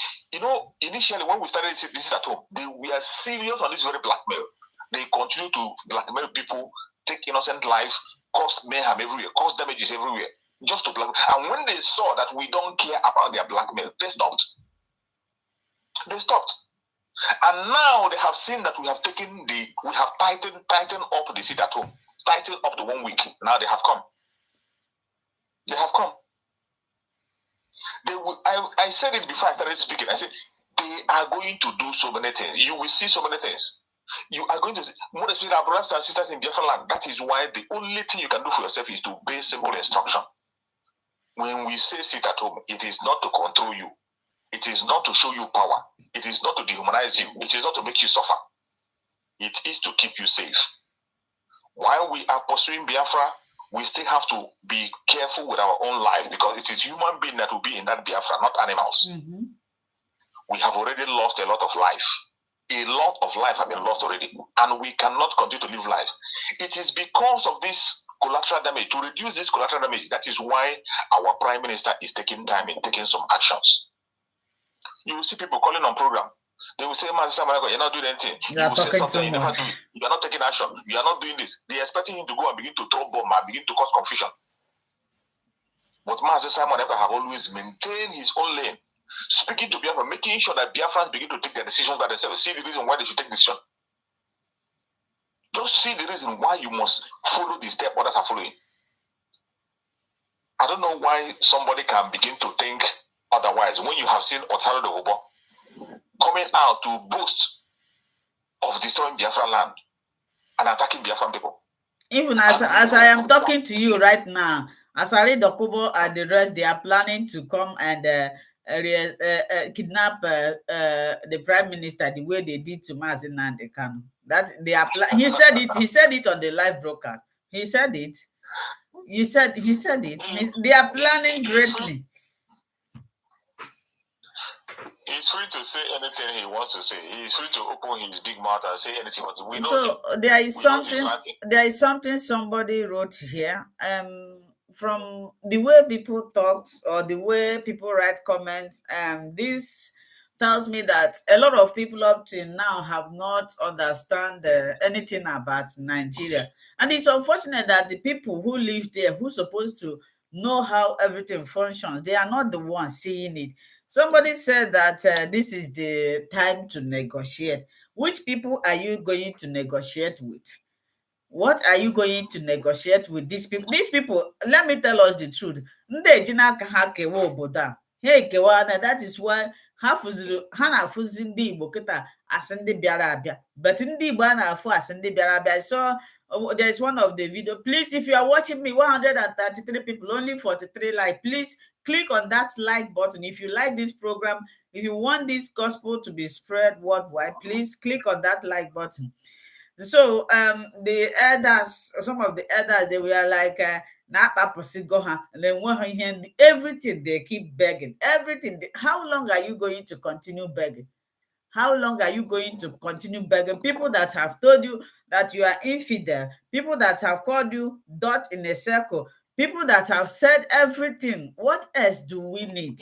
S1: initially when we started this at home, we are serious on this very blackmail. They continue to blackmail people, take innocent life, cause mayhem everywhere, cause damages everywhere, just to blackmail. And when they saw that we don't care about their blackmail, they stopped. They stopped. And now they have seen that we have tightened up the seat at home, tightened up the 1 week. Now they have come. They have come. I said it before I started speaking. I said, they are going to do so many things. You will see so many things. You are going to see, more especially our brothers and sisters in Biafra land. That is why the only thing you can do for yourself is to obey simple instruction. When we say sit at home, it is not to control you. It is not to show you power. It is not to dehumanize you. It is not to make you suffer. It is to keep you safe. While we are pursuing Biafra, we still have to be careful with our own life, because it is human beings that will be in that Biafra, not animals. Mm-hmm. We have already lost a lot of life. A lot of life have been lost already, and we cannot continue to live life. It is because of this collateral damage, to reduce this collateral damage, that is why our Prime Minister is taking time in taking some actions. You will see people calling on program. They will say, you're not doing anything. You will say something, you never do it. You are not taking action. You are not doing this. They are expecting him to go and begin to throw bomb and begin to cause confusion. But Master Simon Ekpa have always maintained his own lane, speaking to Biafra, making sure that Biafrans begin to take their decisions by themselves. See the reason why they should take decision. Just see the reason why you must follow the step others are following. I don't know why somebody can begin to think otherwise when you have seen Otaro de Hobo coming out to boast of destroying Biafra land and attacking Biafran people.
S2: Even as I am talking to you right now, ASOROCK and the rest, they are planning to come and kidnap the Prime Minister the way they did to Mazi Nnamdi Kanu. That they are. He said it. He said it on the live broadcast. He said it. He said it. They are planning greatly.
S1: He's free to say anything he wants to say. He's free to open his big mouth and say anything. We know
S2: so him. There is something somebody wrote here. From the way people talk or the way people write comments, this tells me that a lot of people up till now have not understand anything about Nigeria. And it's unfortunate that the people who live there, who are supposed to know how everything functions, they are not the ones seeing it. Somebody said that this is the time to negotiate. Which people are you going to negotiate with? What are you going to negotiate with these people? These people, let me tell us the truth. Ndị eji n'aka ha kewa obodo a, ha ekewa na that is why ha na-afụzi ndị Igbo kịta asị ndị bịara abịa, but ndị Igbo a na-afụ asị ndị bịara abịa. So there is one of the video. Please, if you are watching me, 133 people, only 43 like. Please click on that like button. If you like this program, if you want this gospel to be spread worldwide, please click on that like button. So the elders, some of the elders, they were like and then everything they keep begging. Everything. How long are you going to continue begging? How long are you going to continue begging? People that have told you that you are infidel, people that have called you dot in a circle, people that have said everything. What else do we need?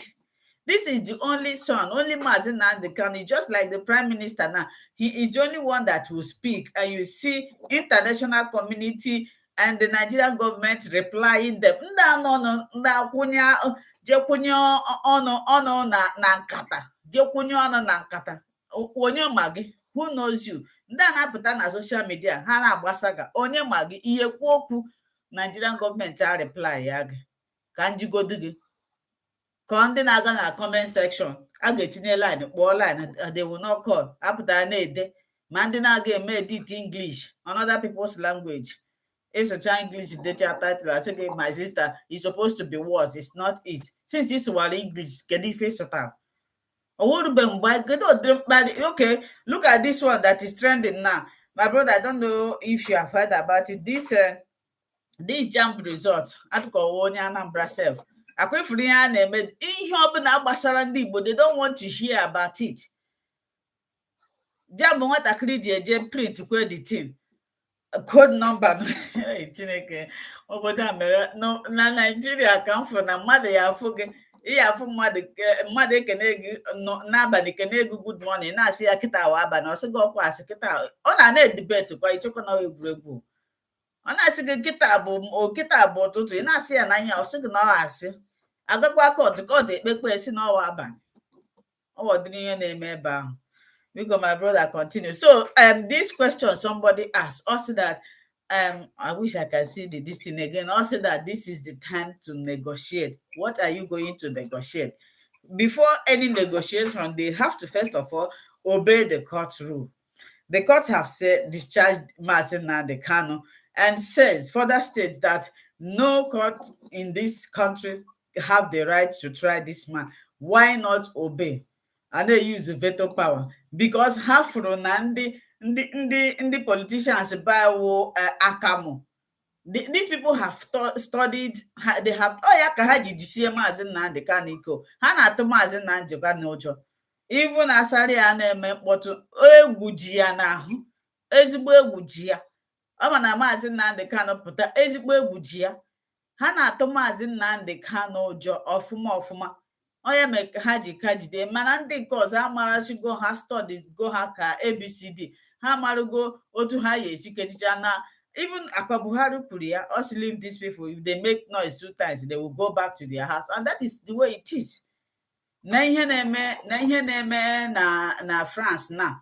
S2: This is the only son, only Mazi Nnamdi Kanu, just like the prime minister now. He is the only one that will speak, and you see international community and the Nigerian government replying them. Onye ma gị, who knows you? Ndị a na-apụta na social media ha na-agbasa ga onye ma gị, ihe kwuo okwu Nigerian gọọmenti a reply ya gị ka njigodu gị. Ka ndị na-aga na comment section a ga-etinye line, kpọọ line, they will not call. Apụtara na-ede ma ndị na-aga eme edit English on other people's language. Ịsụcha English decha title asị gị, my sister, is supposed to be words, it's not it. Since this was English, kedu ife ịsụtara? Okay, look at this one that is trending now. My brother, I don't know if you have heard about it. This JAMB result atụkọwa onye Anambra self akwefuru ihe a na-eme ihe ọbụla gbasara ndị Igbo. They don't want to hear about it. JAMB nwatakịrị ji eje print kwe the thing code number Chineke obodo a mere na Nigeria ka m fụ na mmadụ ya afụ gị ihe afụ mmadụ ekene gị n'abalị kene gị good morning na-asị ya kịta wa abalị ọsị gị ọkwa asị kịta ọ na-edibet kwa ichekwa na egwuregwu. Ọ na-asị gị kịta bụ ụtụtụ, ị na-asị ya n'anya ọsị gị na ọ asị agakwa kọtụ ekpekpe esi n'ọwa abalị. Ọwọdịrị ihe na-eme ebe ahụ. We go, my brother, continue. So this question somebody asked also that I wish I can see this thing again. Also that this is the time to negotiate. What are you going to negotiate? Before any negotiation, they have to first of all obey the court rule. The court have said discharged Mazi Nnamdi Kanu and further states that no court in this country have the right to try this man. Why not obey? And they use veto power because half from the politicians by Akamo. These people have studied. They have Mazi Nnamdi Kanu ha na-atụ Mazi Nnamdi Kanu ụjọ. Even asari a na-eme mkpọtụ egwu ji ya n'ahụ, ezigbo egwu ji ya. Ọ ma na Mazi Nnamdi Kanu pụta, ezigbo egwu ji ya. Ha na-atụ Mazi Nnamdi Kanu ụjọ ọfụma. Onye mere ha ji ka jide, mana ndị nke ọzọ amarachigo ha studies go ha ka ABCD. Ha amarugo otu ha ya echikechicha na even Akwa Buhari kwuru ya, us leave these people, if they make noise 2 times, they will go back to their house, and that is the way it is. Na ihe na-eme na France na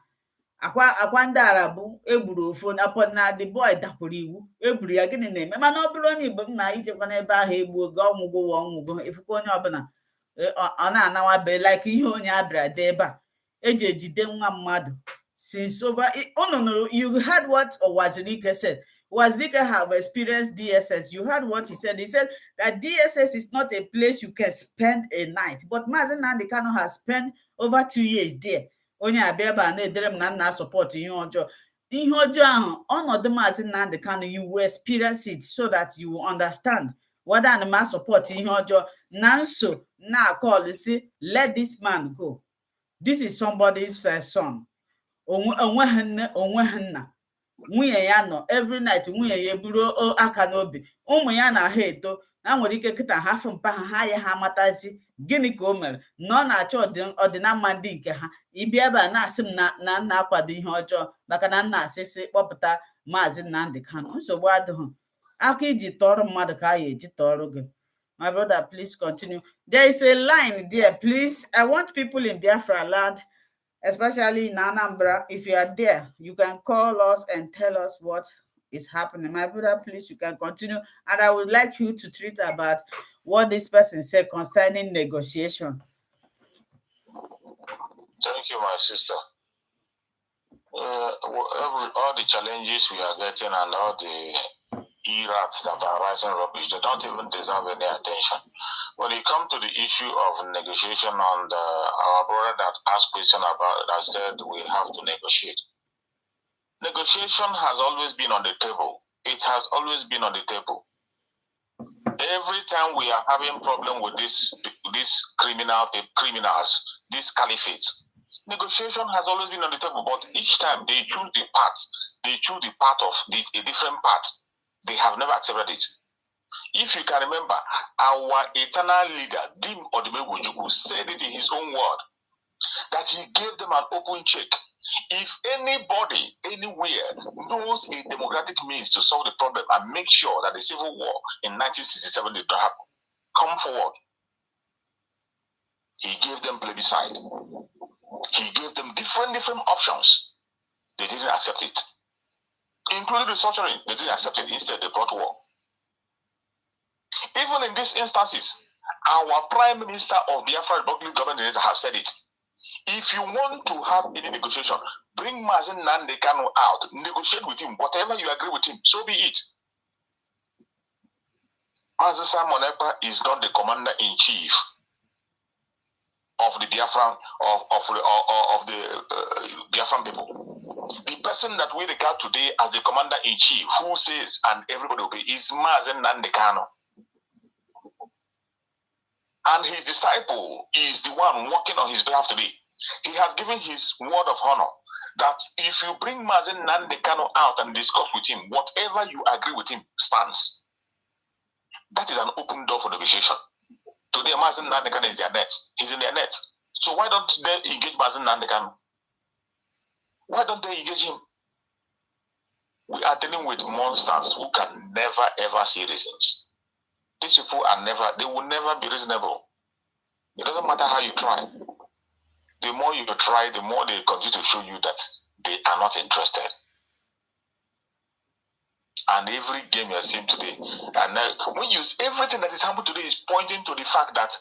S2: akwa ndị Arabu egburu ofu na the boy dakwuru iwu egburu ya. Gịnị na-eme? Mana ọ bụrụ onye Igbo m na ijekwa n'ebe ahụ egbuo gị ọnwụgo ifukwa onye ọbụla ọ na-anawa be like ihe onye abịara dị ebe a eji ejide nwa mmadụ since over. You heard what Wazirike said. Wazirike have experienced DSS. You heard what he said. He said that DSS is not a place you can spend a night. But Mazi Nnamdi Kanu has spent over 2 years there. Onye abịaba na-edere m na nna support ihe ọjọọ. Ihe ọjọọ ahụ ọnọdụ Mazi Nnamdi Kanu, you will experience it so that you will understand whether anima support ihe ọjọọ na nso na call say let this man go. This is somebody's son. Onwe ha nna. Nwunye ya nọ every night, nwunye ya eburu aka n'obi. Ụmụ ya na ha eto na nwere ike kịta ha fụ mpa ha ya ha amatazi gịnị ka o mere na ọ na-achọ ọdịnamma ndị nke ha. Ịbịa ebe a na-asị m na nna akwado ihe ọjọọ maka na nna asịsị kpọpụta Mazi Nnamdi Kanu. Nsogbu adịghị. Aka iji tọrọ mmadụ ka a ga-eji tọrọ gị. My brother, please continue. There is a line there, please. I want people in Biafra land especially in Anambra. If you are there, you can call us and tell us what is happening. My brother, please, you can continue. And I would like you to treat about what this person said concerning negotiation.
S3: Thank you, my sister. All the challenges we are getting and all the errats that are rising rubbish, they don't even deserve any attention. When it comes to the issue of negotiation, and our brother that asked question about that said we have to negotiate. Negotiation has always been on the table. It has always been on the table. Every time we are having problem with these criminals, these caliphates, negotiation has always been on the table, but each time they choose the part of a different part. They have never accepted it. If you can remember, our eternal leader, Dim Odumegwu, said it in his own word, that he gave them an open check. If anybody, anywhere, knows a democratic means to solve the problem and make sure that the civil war in 1967 did not happen, come forward. He gave them plebiscite. He gave them different options. They didn't accept it. Including restructuring, they didn't accept it. Instead, they brought war. Even in these instances, our Prime Minister of Biafra Republic government have said it. If you want to have any negotiation, bring Mazen Nnamdi Kanu out, negotiate with him, whatever you agree with him, so be it. Mazen Simon Ekpa is not the commander-in-chief of the Biafran of the Biafran people. The person that we regard today as the commander-in-chief, who says and everybody obey, is Mazen Nnamdi Kanu. And his disciple is the one working on his behalf today. He has given his word of honor that if you bring Mazen Nnamdi Kanu out and discuss with him, whatever you agree with him stands. That is an open door for negotiation. Today, Mazen Nnamdi Kanu is their net. He's in their net. So why don't they engage Mazen Nnamdi Kanu? Why don't they engage him? We are dealing with monsters who can never ever see reasons. These people they will never be reasonable. It doesn't matter how you try. The more you try, the more they continue to show you that they are not interested. And every game you are seeing today, and when you everything that is happening today is pointing to the fact that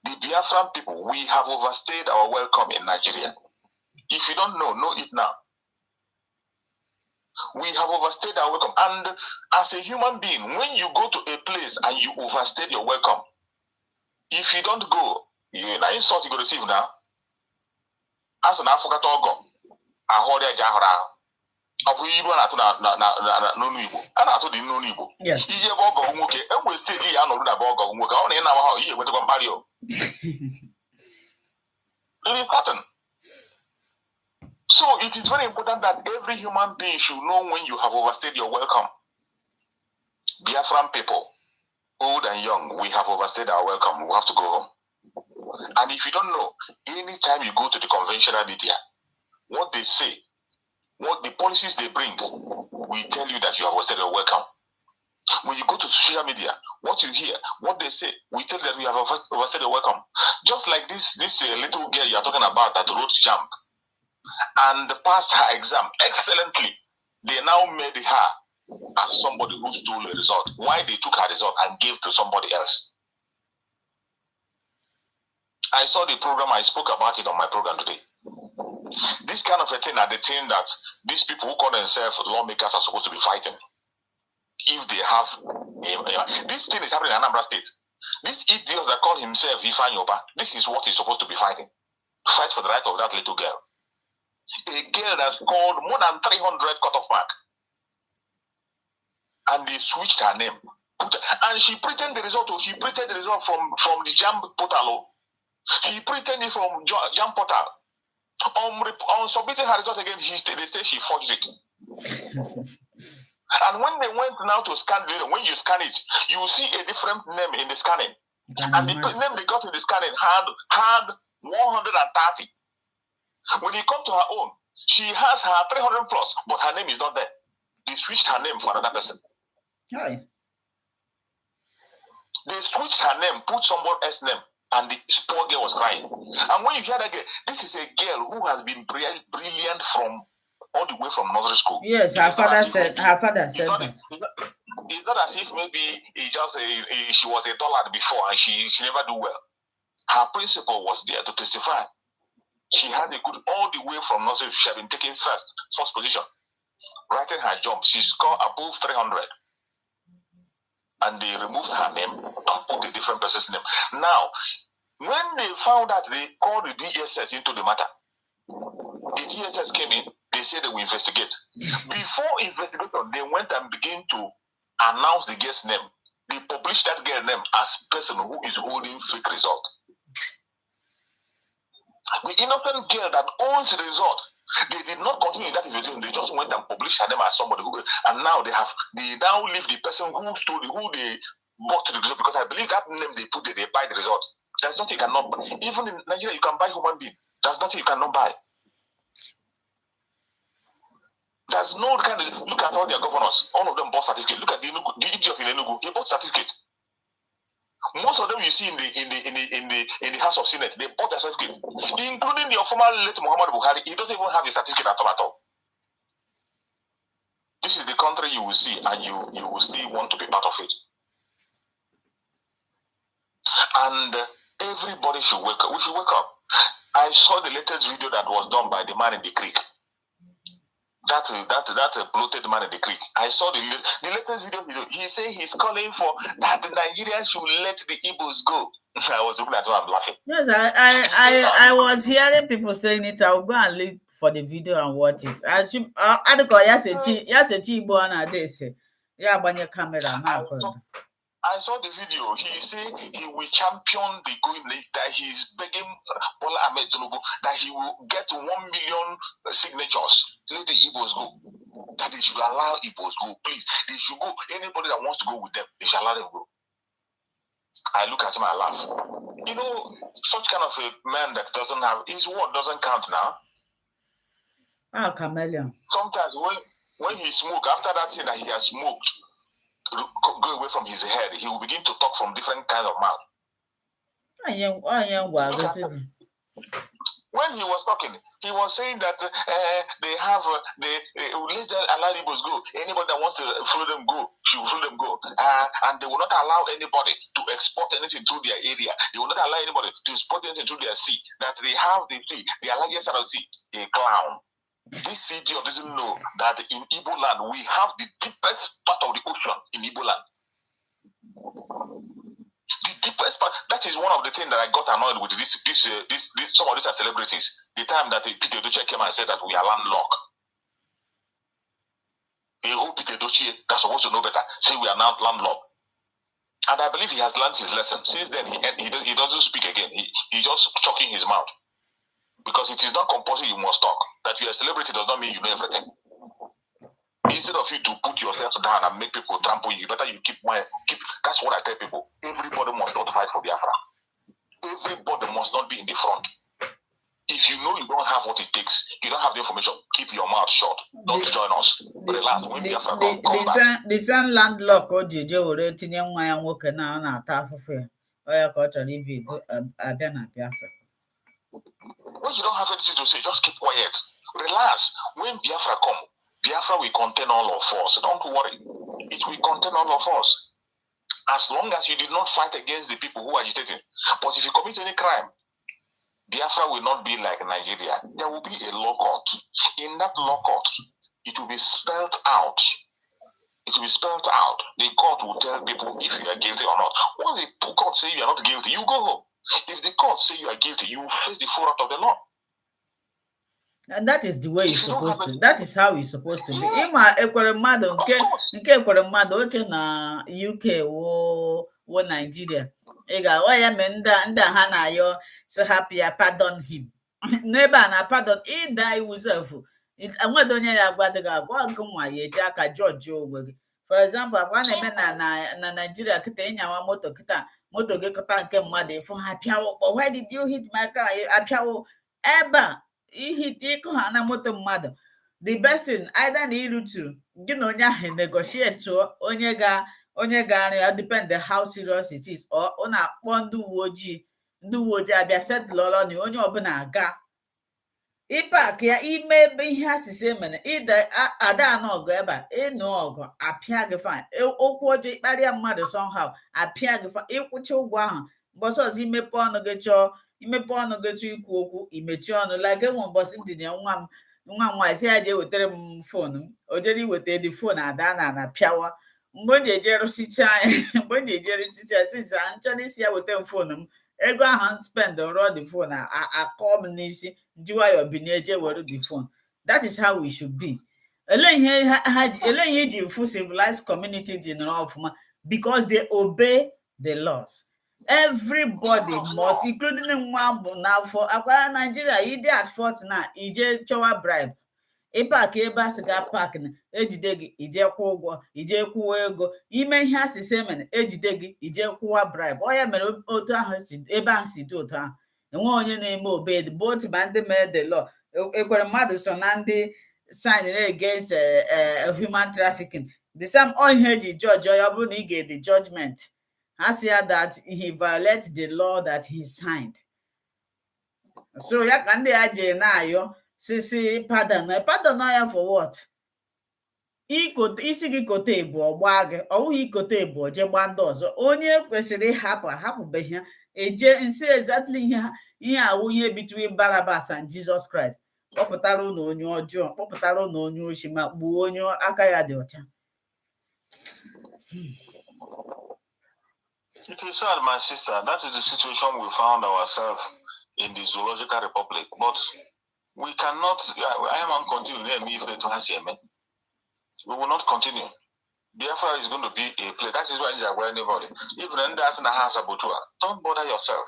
S3: the Biafran people, we have overstayed our welcome in Nigeria. If you don't know it now. We have overstayed our welcome. And as a human being, when you go to a place and you overstayed your welcome, if you don't go, you insult you go receive now. As an African Togo, I hold a jahara. Abu Ibo na no Igbo. Ana to the no Igbo.
S2: Yes.
S3: Ije bogo nwoke, e we stay here no na bogo nwoke. O na ina ma ha iye we to go marry o. Very important. So it is very important that every human being should know when you have overstayed your welcome. Biafran people, old and young, we have overstayed our welcome. We have to go home. And if you don't know, anytime you go to the conventional media, what they say, what the policies they bring, we tell you that you have overstayed your welcome. When you go to social media, what you hear, what they say, we tell you that we have overstayed your welcome. Just like this little girl you are talking about that wrote jump and passed her exam excellently. They now made her as somebody who stole a result. Why they took her result and gave to somebody else? I saw the program, I spoke about it on my program today. This kind of a thing are the thing that these people who call themselves lawmakers are supposed to be fighting. If they have this thing is happening in Anambra State. This idiot that called himself Ifeanyi Oba, this is what he's supposed to be fighting. Fight for the right of that little girl. A girl that scored more than 300 cutoff mark. And they switched her name. And she printed the result. She printed the result from the JAM portal. She printed it from JAM portal. On submitting her result again, they say she forged it. And when they went now to scan it, when you scan it, you see a different name in the scanning. And the name they got in the scanning had 130. When you come to her own, she has her 300 plus, but her name is not there. They switched her name for another person.
S2: Hi.
S3: They switched her name, put someone else's name. And the poor girl was crying. And when you hear that girl, this is a girl who has been brilliant from all the way from nursery school.
S2: Yes, her father said that.
S3: It's not as if maybe she was a dullard before and she never do well. Her principal was there to testify. She had a good all the way from nursery. She had been taking first position. Writing her jump, she scored above 300. And they removed her name and put a different person's name. Now, when they found out, they called the DSS into the matter. The DSS came in, they said they will investigate. Before investigation, they went and began to announce the girl's name. They published that girl's name as person who is holding fake result. The innocent girl that owns the result, they did not continue that investigation. They just went and published her name as somebody who, and now they now leave the person who they bought the result, because I believe that name they put there, they buy the result. There's nothing you cannot buy. Even in Nigeria, you can buy human being. There's nothing you cannot buy. There's no kind of, look at all their governors. All of them bought certificate. Look at the idiot in Enugu. He bought certificate. Most of them you see in the House of Senate, they bought their certificate, including the former late Muhammad Buhari. He doesn't even have a certificate at all. This is the country you will see, and you will still want to be part of it. And everybody should wake up. We should wake up. I saw the latest video that was done by the man in the creek. That bloated man in the creek. I saw the latest video. He said he's calling for that the Nigerians should let the Igbos go. I was looking at him, I'm laughing.
S2: Yes, I was hearing people saying it. I'll go and look for the video and watch it. I don't go. Yes, Igbo on this. Yeah, but your camera now.
S3: I saw the video. He said he will champion the going that he's begging Bola Ahmed Tinubu that he will get 1 million signatures. Let the Igbos go. That they should allow Igbos go. Please, they should go. Anybody that wants to go with them, they should allow them go. I look at him and laugh. You know, such kind of a man that doesn't have his word doesn't count now.
S2: Ah, chameleon.
S3: Sometimes when he smoke, after that thing that he has smoked, go away from his head, he will begin to talk from different kinds of mouth. When he was talking, he was saying that they let them allow Igbos go. Anybody that wants to follow them go, should follow them go. And they will not allow anybody to export anything through their area. They will not allow anybody to export anything through their sea. That they have the sea, the largest side of the sea, a clown. This idiot doesn't know that in Igbo land, we have the deepest part of the ocean in Igbo land. The deepest part. That is one of the things that I got annoyed with some of these are celebrities. The time that Peter Edochie came and said that we are landlocked. A whole Peter Edochie that's supposed to know better say we are now landlocked. And I believe he has learned his lesson. Since then, he doesn't speak again. He's just choking his mouth. Because it is not compulsory you must talk. That you're a celebrity does not mean you know everything. Instead of you to put yourself down and make people trample you, better you keep. That's what I tell people. Everybody must not fight for Biafra. Everybody must not be in the front. If you know you don't have what it takes, you don't have the information, keep your mouth shut. Don't join us. Relax. When Biafra come back.
S2: The same landlock OJJ were tinye nwa ya nwoke na-ata afụfụ ya. Ọ ya ka ọ chọrọ ibi abịa na Biafra.
S3: When you don't have anything to say, just keep quiet. Relax. When Biafra come, Biafra will contain all of us. Don't worry. It will contain all of us. As long as you did not fight against the people who are agitating. But if you commit any crime, Biafra will not be like Nigeria. There will be a law court. In that law court, it will be spelled out. It will be spelled out. The court will tell people if you are guilty or not. Once the court say you are not guilty, you go home. If the court say you are guilty, you face the full wrath of the law.
S2: And that is the way you're supposed to. That is how you're supposed to be. Ima ekwere mmadụ nke ekwere mmadụ oche na UK wo Nigeria. Ị ga-agwa ya mee ndị ha na-ayọ so happy ya pardon him. N'ebe a na pardon ịda iwu self. Enweghị onye ya agwadịghị agwa gị nwa ya eji aka judge onwe gị. For example, agwa na-eme na Nigeria kịta ịnyawa moto kịta moto gị kọta nke mmadụ ịfụ ha pịawo. But why did you hit my car? Apịawo ebe a. Ịkụ ha na moto mmadụ. The best thing either na irutu gị na onye ahụ negotiate onye ga-arịa depend how serious it is or ọ na-akpọ ndị uwe ojii ndị uwe ojii abịa setụlụrụ na onye ọbụla aga ịpak ya ime ebe ihe asịsị emere ide ada anọ ọgụ ebe a ịnụ ọgụ apịa gị fine okwu ọjọọ ịkparịa mmadụ somehow apịa gị fine ịkwụcha ụgwọ ahụ mbọsị ọzọ imepe ọnụ gị chọọ ikwu okwu imechie ọnụ like enwe mbọsị ndịnye nwa m nwaanyị si ya jee wetara m fon m o jere iweta dị fon ada na pịawa mgbe m ji eje rụsicha anya since nchọrọ isi ya weta m fon m ego ahụ spend rụọ the phone akọ m n'isi ji nwayọọ binye eje were the phone. That is how we should be. Ele ihe iji full civilized community ji nọrọ ọfụma because they obey the laws. Everybody must, including nwa bụ n'afọ akwa Nigeria ide at fault na ije chọwa bribe ịpak ebe asị ga pak na ejide gị ije kwụ ụgwọ ije kwụwa ego ime ihe asịsị emere ejide gị ije kwụwa bribe ọ ya mere otu ahụ ebe ahụ si dị otu ahụ enwe onye na-eme obey both ma ndị mere the law ekwere mmadụ so na ndị sign against human trafficking the same ọ ihe eji judge ya ọ bụrụ na ị ga-ede judgment ha si ya that he violates the law that he signed. So ya ka ndị ya jee na-ayọ sisi pardon ya for what? Isi gị kote ebu ọgba gị ọwụghị ikote ebu oje gba ndị ọzọ onye kwesịrị ịhapụ ahapụbeghị ya eje nsi exactly ihe awụnye between Barnabas and Jesus Christ kpọpụtara ụlọ onye ọjọọ kpọpụtara ụlọ onye ochi ma gbuo onye aka ya dị ọcha.
S3: It is sad, my sister. That is the situation we found ourselves in the Zoological Republic. But we cannot, I am continue. We will not continue. Biafra is going to be a play. That is why you are anybody. Even in the house of Botua, don't bother yourself.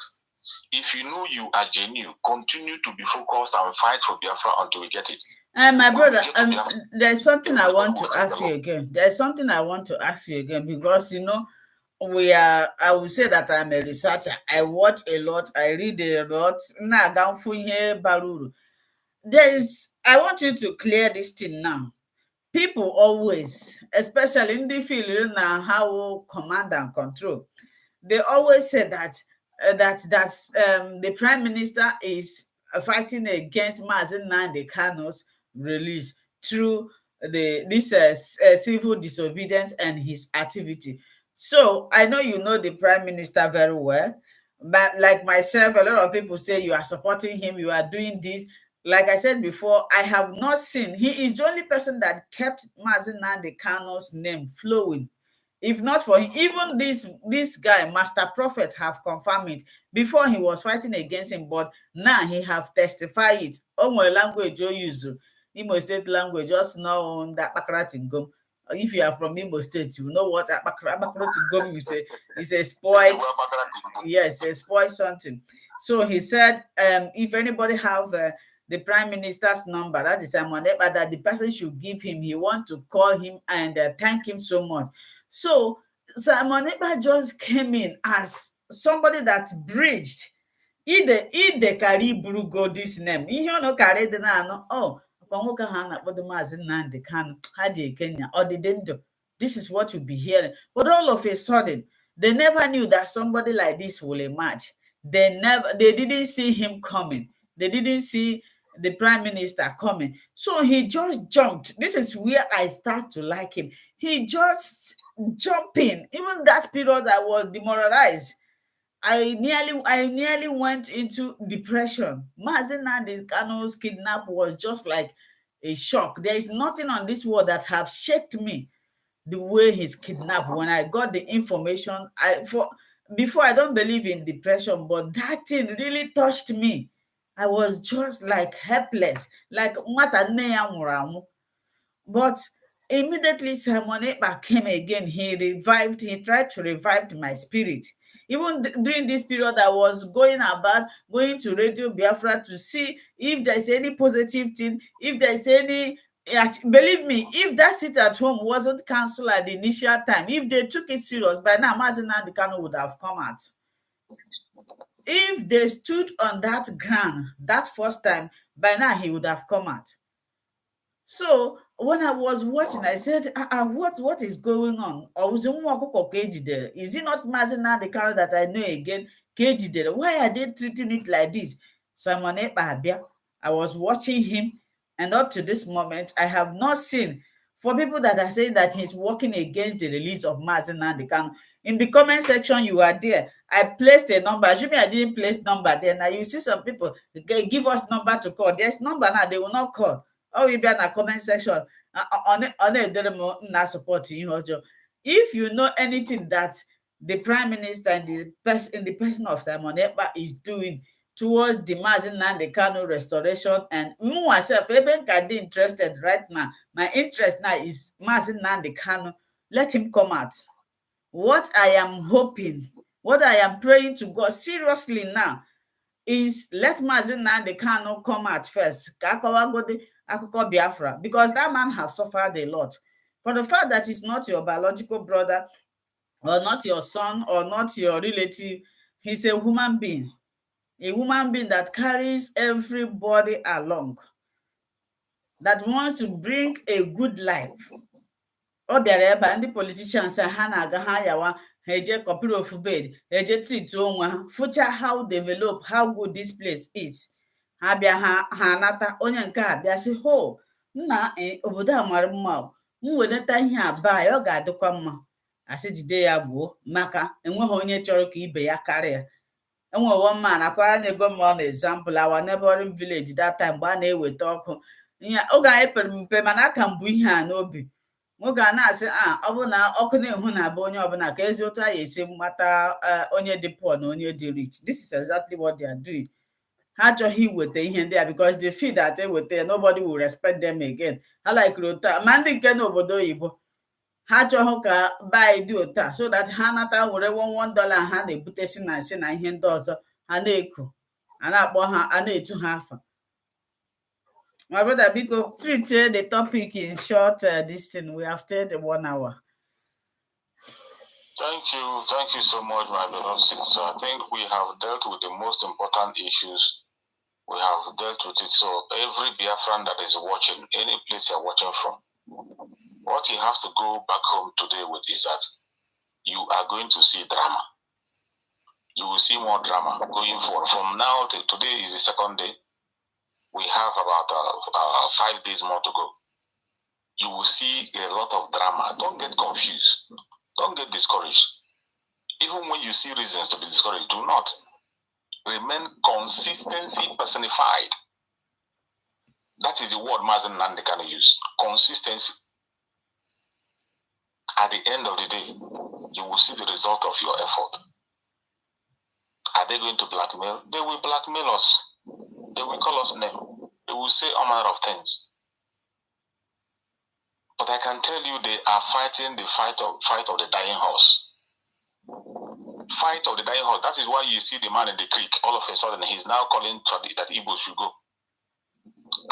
S3: If you know you are genuine, continue to be focused and fight for Biafra until we get it.
S2: And my brother, there's something I want to ask you again. There's something I want to ask you again because, you know, I will say that I'm a researcher. I watch a lot. I read a lot. I want you to clear this thing now. People always, especially in the field now, how command and control, they always say that the prime minister is fighting against Mazen Nnamdi Kanu's release through this civil disobedience and his activity. So I know you know the prime minister very well, but like myself, a lot of people say you are supporting him, you are doing this. Like I said before, I have not seen, he is the only person that kept Mazen Nnamdi Kanu's name flowing. If not for him, even this guy, Master Prophet, have confirmed it. Before he was fighting against him, but now he have testified it. My language you use, Imo State language, just know that Bakaratingum. If you are from Imo State, you know what Bakaratingum is a spoiled, yes, a spoiled something. So he said, if anybody have the prime minister's number, that is Amoneba, that the person should give him. He want to call him and thank him so much. So Amoneba just came in as somebody that bridged. Ide Kariburu go this name. Ihe no carry the nano. Oh, Nwoke ha na-akpọ Maazị Nnamdi Kanu ha ji Kenya or they didn't do. This is what you'll be hearing. But all of a sudden, they never knew that somebody like this will emerge. They didn't see him coming. They didn't see the prime minister coming. So he just jumped. This is where I start to like him. He just jumped in. Even that period I was demoralized. I nearly went into depression. Maazị Nnamdi Kanu's kidnap was just like a shock. There is nothing on this world that have shaken me the way he's kidnapped. When I got the information, before I don't believe in depression, but that thing really touched me. I was just like helpless, like but immediately Simon Ekpa came again. He tried to revive my spirit. Even during this period, I was going to Radio Biafra to see if there's any positive thing, if there's any, believe me, if that sit at home wasn't cancelled at the initial time, if they took it serious, by now Maazị Nnamdi Kanu would have come out. If they stood on that ground that first time, by now he would have come out. So when I was watching, I said, what is going on? Is it not Maazị Nnamdi Kanu that I know again Why are they treating it like this? Simon Ekpa, I was watching him, and up to this moment, I have not seen, for people that are saying that he's working against the release of Mazi Nnamdi Kanu. In the comment section, you are there. I placed a number. Assuming I didn't place number there. Now you see some people, they give us number to call. There's number now, they will not call. Or we be in the comment section. On it, not supporting you. If you know anything that the Prime Minister and in the person of Simon Ekpa is doing towards the Mazi Nnamdi Kanu restoration, and me myself, even can be interested right now. My interest now is Mazi Nnamdi Kanu. Let him come out. What I am hoping, what I am praying to God seriously now is let Mazi Nnamdi Kanu come out first. Akụkọ Biafra, because that man has suffered a lot. For the fact that he's not your biological brother, or not your son, or not your relative, he's a human being. A human being that carries everybody along, that wants to bring a good life. Ọ bịara ebe a, ndị politicians ha na-aga ha yawa ha eje copy of bed, ha eje treat onwe ha, fụcha how develop, how good this place is. Ha bịa ha anata, onye nke a bịa sị ho nna obodo a mara mma, m weleta ihe a baa ya, ọ ga-adịkwa mma. Asị jide ya gbuo, maka enweghị onye chọrọ ka ibe ya karịa. Enwe one man akwara na-ego m on example, our neighboring village that time mgbe a na-eweta ọkụ. Oge anyị pere mpe, mana aka m bụ ihe a n'obi. Nwoke a na-asị ọ bụ na ọkụ na-ehu na-abụ onye ọbụla, ka ezi otu anyị esi mata onye dị poor na onye dị rich. This is exactly what they are doing. Ha achọghị iweta ihe ndị a because they feel that eweta nobody will respect them again. Ha like otu a, ma ndị nke n'obodo oyibo, ha achọghị ka buy dị otu a, so that ha nata were $1 ha na-ebutesi na nsị na ihe ndị ọzọ, ha na-eku, a na-akpọ ha, a na-etu ha afa. My brother, because treat the topic in short. This thing, we have stayed 1 hour.
S3: Thank you so much, my beloved sister. I think we have dealt with the most important issues. We have dealt with it. So every Biafran that is watching, any place you're watching from, what you have to go back home today with is that you are going to see drama. You will see more drama going forward. From now till today is the second day. We have about 5 days more to go. You will see a lot of drama. Don't get confused. Don't get discouraged. Even when you see reasons to be discouraged, do not. Remain consistency personified. That is the word Mazi Nnamdi Kanu use. Consistency. At the end of the day, you will see the result of your effort. Are they going to blackmail? They will blackmail us. They will call us name. They will say all manner of things. But I can tell you they are fighting the fight of the dying horse. Fight of the dying horse. That is why you see the man in the creek. All of a sudden, he's now calling that Igbo should go.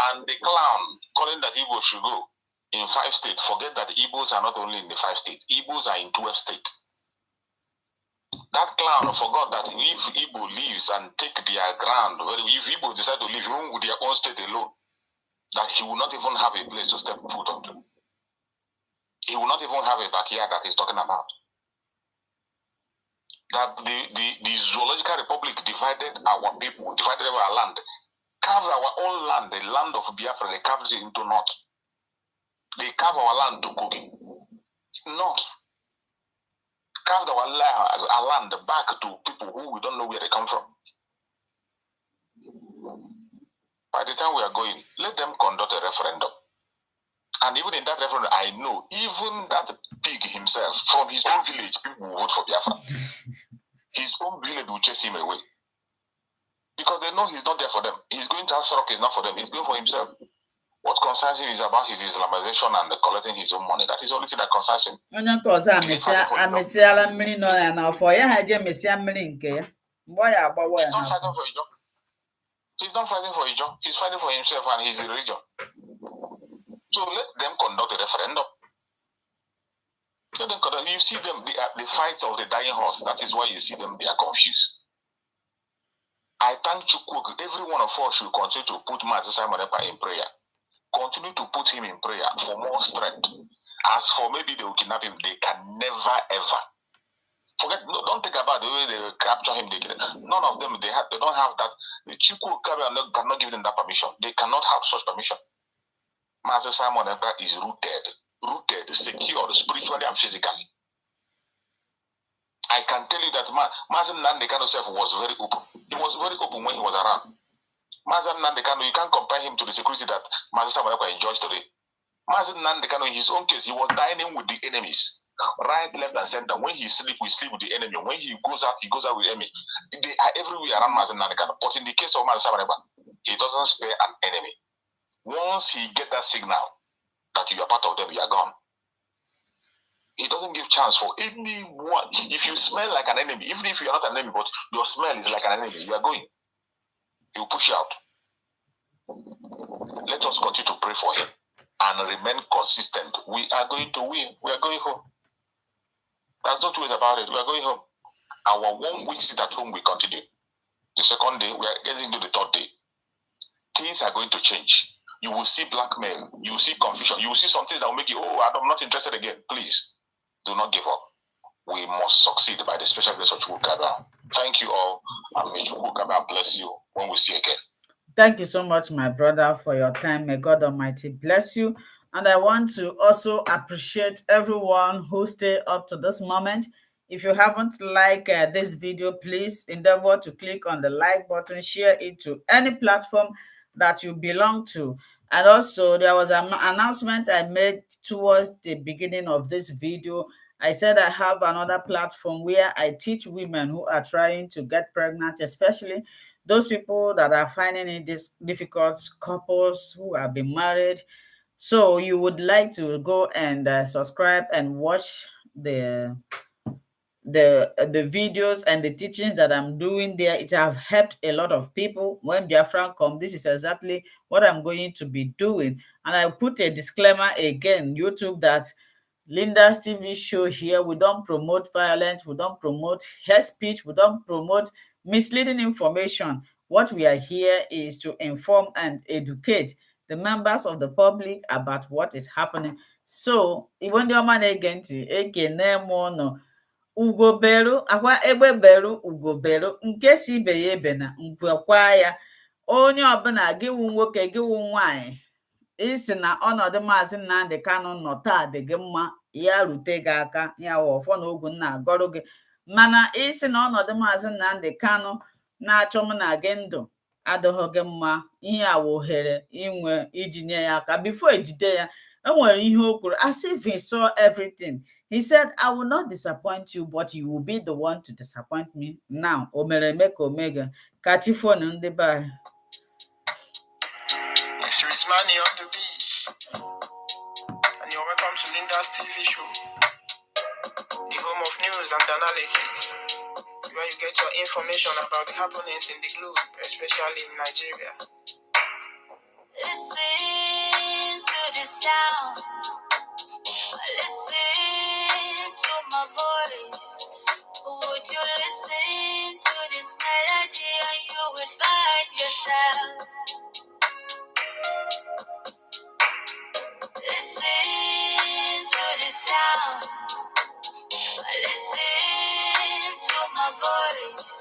S3: And the clown calling that Igbo should go in 5 states. Forget that Igbos are not only in the 5 states. Igbos are in 12 states. That clown forgot that if Igbo leaves and take their ground, if Igbo decide to live even with their own state alone, that he will not even have a place to step foot onto. He will not even have a backyard that he's talking about. That the Zoological Republic divided our people, divided our land, carved our own land, the land of Biafra, they carved it into north. They carved our land to Kogi. North. Carved our land back to people who we don't know where they come from. By the time we are going, let them conduct a referendum. And even in that referendum, I know, even that pig himself, from his own village, people will vote for Biafra. His own village will chase him away. Because they know he's not there for them. He's going to ASOROCK is not for them. He's going for himself. What concerns him is about his Islamization and collecting his own money. That is the only thing that concerns him. He's not fighting for his job. He's not fighting for his job. He's fighting for himself and his religion. So let them conduct a referendum. You see them, the fights of the dying horse. That is why you see them, they are confused. I thank Chukwuk. Every one of us should continue to put Mazi Simon Ekpa in prayer. Continue to put him in prayer for more strength. As for maybe they will kidnap him, they can never ever Forget, no, don't think about the way they capture him. None of them, they don't have that. The Chiku cannot give them that permission. They cannot have such permission. Master Simon Ekpa is rooted, secured spiritually and physically. I can tell you that Master Nandekano self was very open. He was very open when he was around. Master Nandekano, you can't compare him to the security that Master Simon Ekpa enjoys today. Master Nandekano, in his own case, he was dining with the enemies. Right, left, and center. When he sleep, we sleep with the enemy. When he goes out with the enemy. They are everywhere around Master Nandekano. But in the case of Master Simon Ekpa, he doesn't spare an enemy. Once he get that signal that you are part of them, you are gone. He doesn't give chance for anyone. If you smell like an enemy, even if you are not an enemy, but your smell is like an enemy, you are going. He will push you out. Let us continue to pray for him and remain consistent. We are going to win. We are going home. There's no two ways about it. We are going home. Our 1 week sit at home will continue. The second day, we are getting into the third day. Things are going to change. You will see blackmail. You will see confusion. You will see some things that will make you, I'm not interested again. Please, do not give up. We must succeed by the special grace of Chukwukaba. Thank you all, and may Chukwukaba bless you when we see again.
S2: Thank you so much, my brother, for your time. May God Almighty bless you. And I want to also appreciate everyone who stayed up to this moment. If you haven't liked this video, please endeavor to click on the like button, share it to any platform that you belong to. And also, there was an announcement I made towards the beginning of this video. I said I have another platform where I teach women who are trying to get pregnant, especially those people that are finding it difficult, couples who have been married. So you would like to go and subscribe and watch the videos and the teachings that I'm doing there. It have helped a lot of people. When Biafran come, this is exactly what I'm going to be doing. And I put a disclaimer again, YouTube, that Linda's TV show here, we don't promote violence, we don't promote hate speech, we don't promote misleading information. What we are here is to inform and educate the members of the public about what is happening. So, even the man again, ugobelu akwa egbebelu ugobelu nke si ibe ya ebe na ngwekwa ya. Onye ọbụla gịwụ nwoke gịwụ nwanyị isi na ọnọdụ Maazị Nnamdi Kanu nọ taa dị gị mma, ya rute gị aka, ya wụ ọfọ na ogwu nna agọrụ gị. Mana isi na ọnọdụ Maazị Nnamdi Kanu na-achọ mụ na gị ndụ adịghị gị mma, ihe a wụ ohere inwe iji nye ya aka bifo ejide ya. Enwere ihe o kwuru, as if he saw everything. He said, I will not disappoint you, but you will be the one to disappoint me. Now, o mere eme ka omega. Ka chi fonu ndị be anyị.
S1: It's Rizmani on the beat, and you're welcome to Linda's TV show, the home of news and analysis, where you get your information about the happenings in the globe, especially in Nigeria.
S2: Listen to the sound, listen to my voice. Would you listen to this melody and you would find yourself? Listen to the sound, listen to my voice.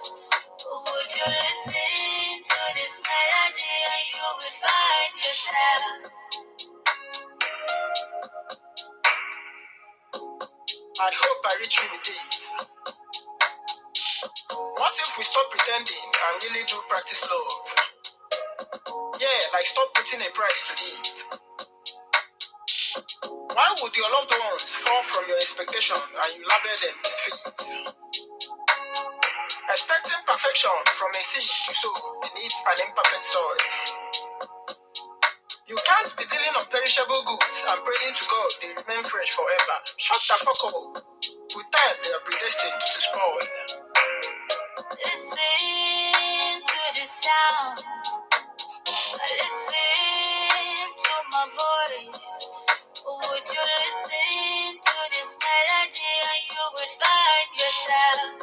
S2: Would you listen to this melody and you would find yourself?
S1: I hope I reach you with it. What if we stop pretending and really do practice love? Yeah, like stop putting a price to it. Why would your loved ones fall from your expectation and you label them misfits? Expecting perfection from a seed you sow beneath an imperfect soil. You can't be dealing on perishable goods and praying to God they remain fresh forever. Shut the fuck up. With time, they are predestined to spoil.
S2: Listen to the sound, listen to my voice. Would you listen to this melody and you would find yourself?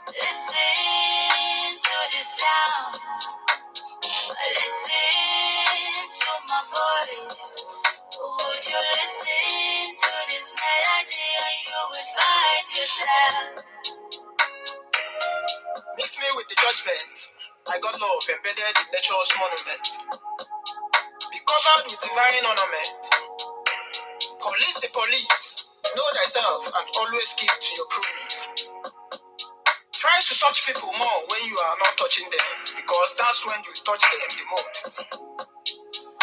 S2: Listen to the sound, listen to my voice. Would you listen to this melody and you will find yourself.
S1: Mix me with the judgment. I got love embedded in nature's monument. Be covered with divine ornament. Police the police. Know thyself and always keep to your promise. Try to touch people more when you are not touching them, because that's when you touch them the most.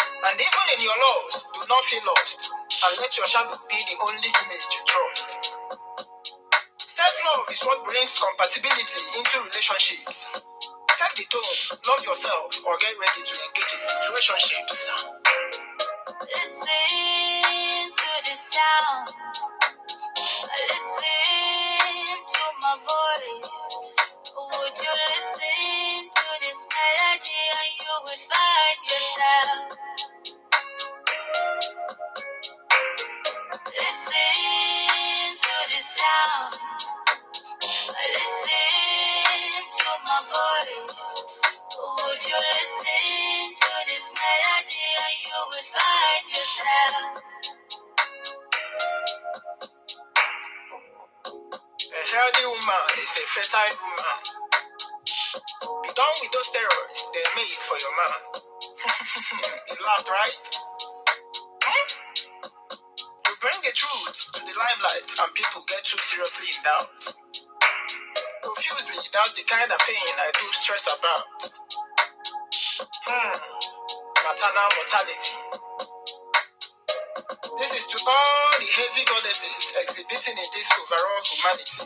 S1: And even in your loss, do not feel lost, and let your shadow be the only image you trust. Self-love is what brings compatibility into relationships. Set the tone, love yourself, or get ready to engage in situationships.
S2: Listen to the sound. Listen to my voice. Would you listen to this melody and you will find yourself? Listen to the sound. Listen to my voice. Would you listen to this melody and you will find yourself?
S1: A healthy woman is a fertile woman. Be done with those steroids, they're made for your man. You laughed, right? You bring the truth to the limelight and people get too seriously in doubt. Profusely, that's the kind of thing I do stress about. Maternal mortality. This is to all the heavy goddesses exhibiting in this overall humanity.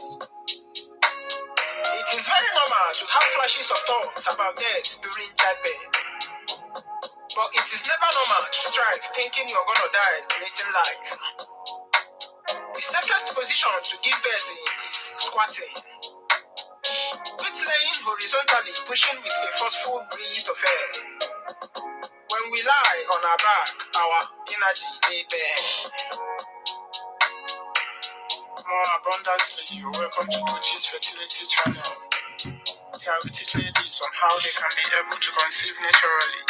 S1: It is very normal to have flashes of thoughts about death during childbirth. But it is never normal to strive thinking you're gonna die creating life. The safest position to give birth in is squatting. With laying horizontally, pushing with a forceful breath of air. When we lie on our back, our energy may burn. More abundantly, you're welcome to Gucci's fertility channel. Here we teach ladies on how they can be able to conceive naturally.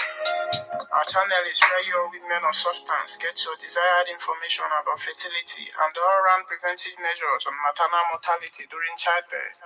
S1: Our channel is where your women of substance get your desired information about fertility and all-round preventive measures on maternal mortality during childbirth.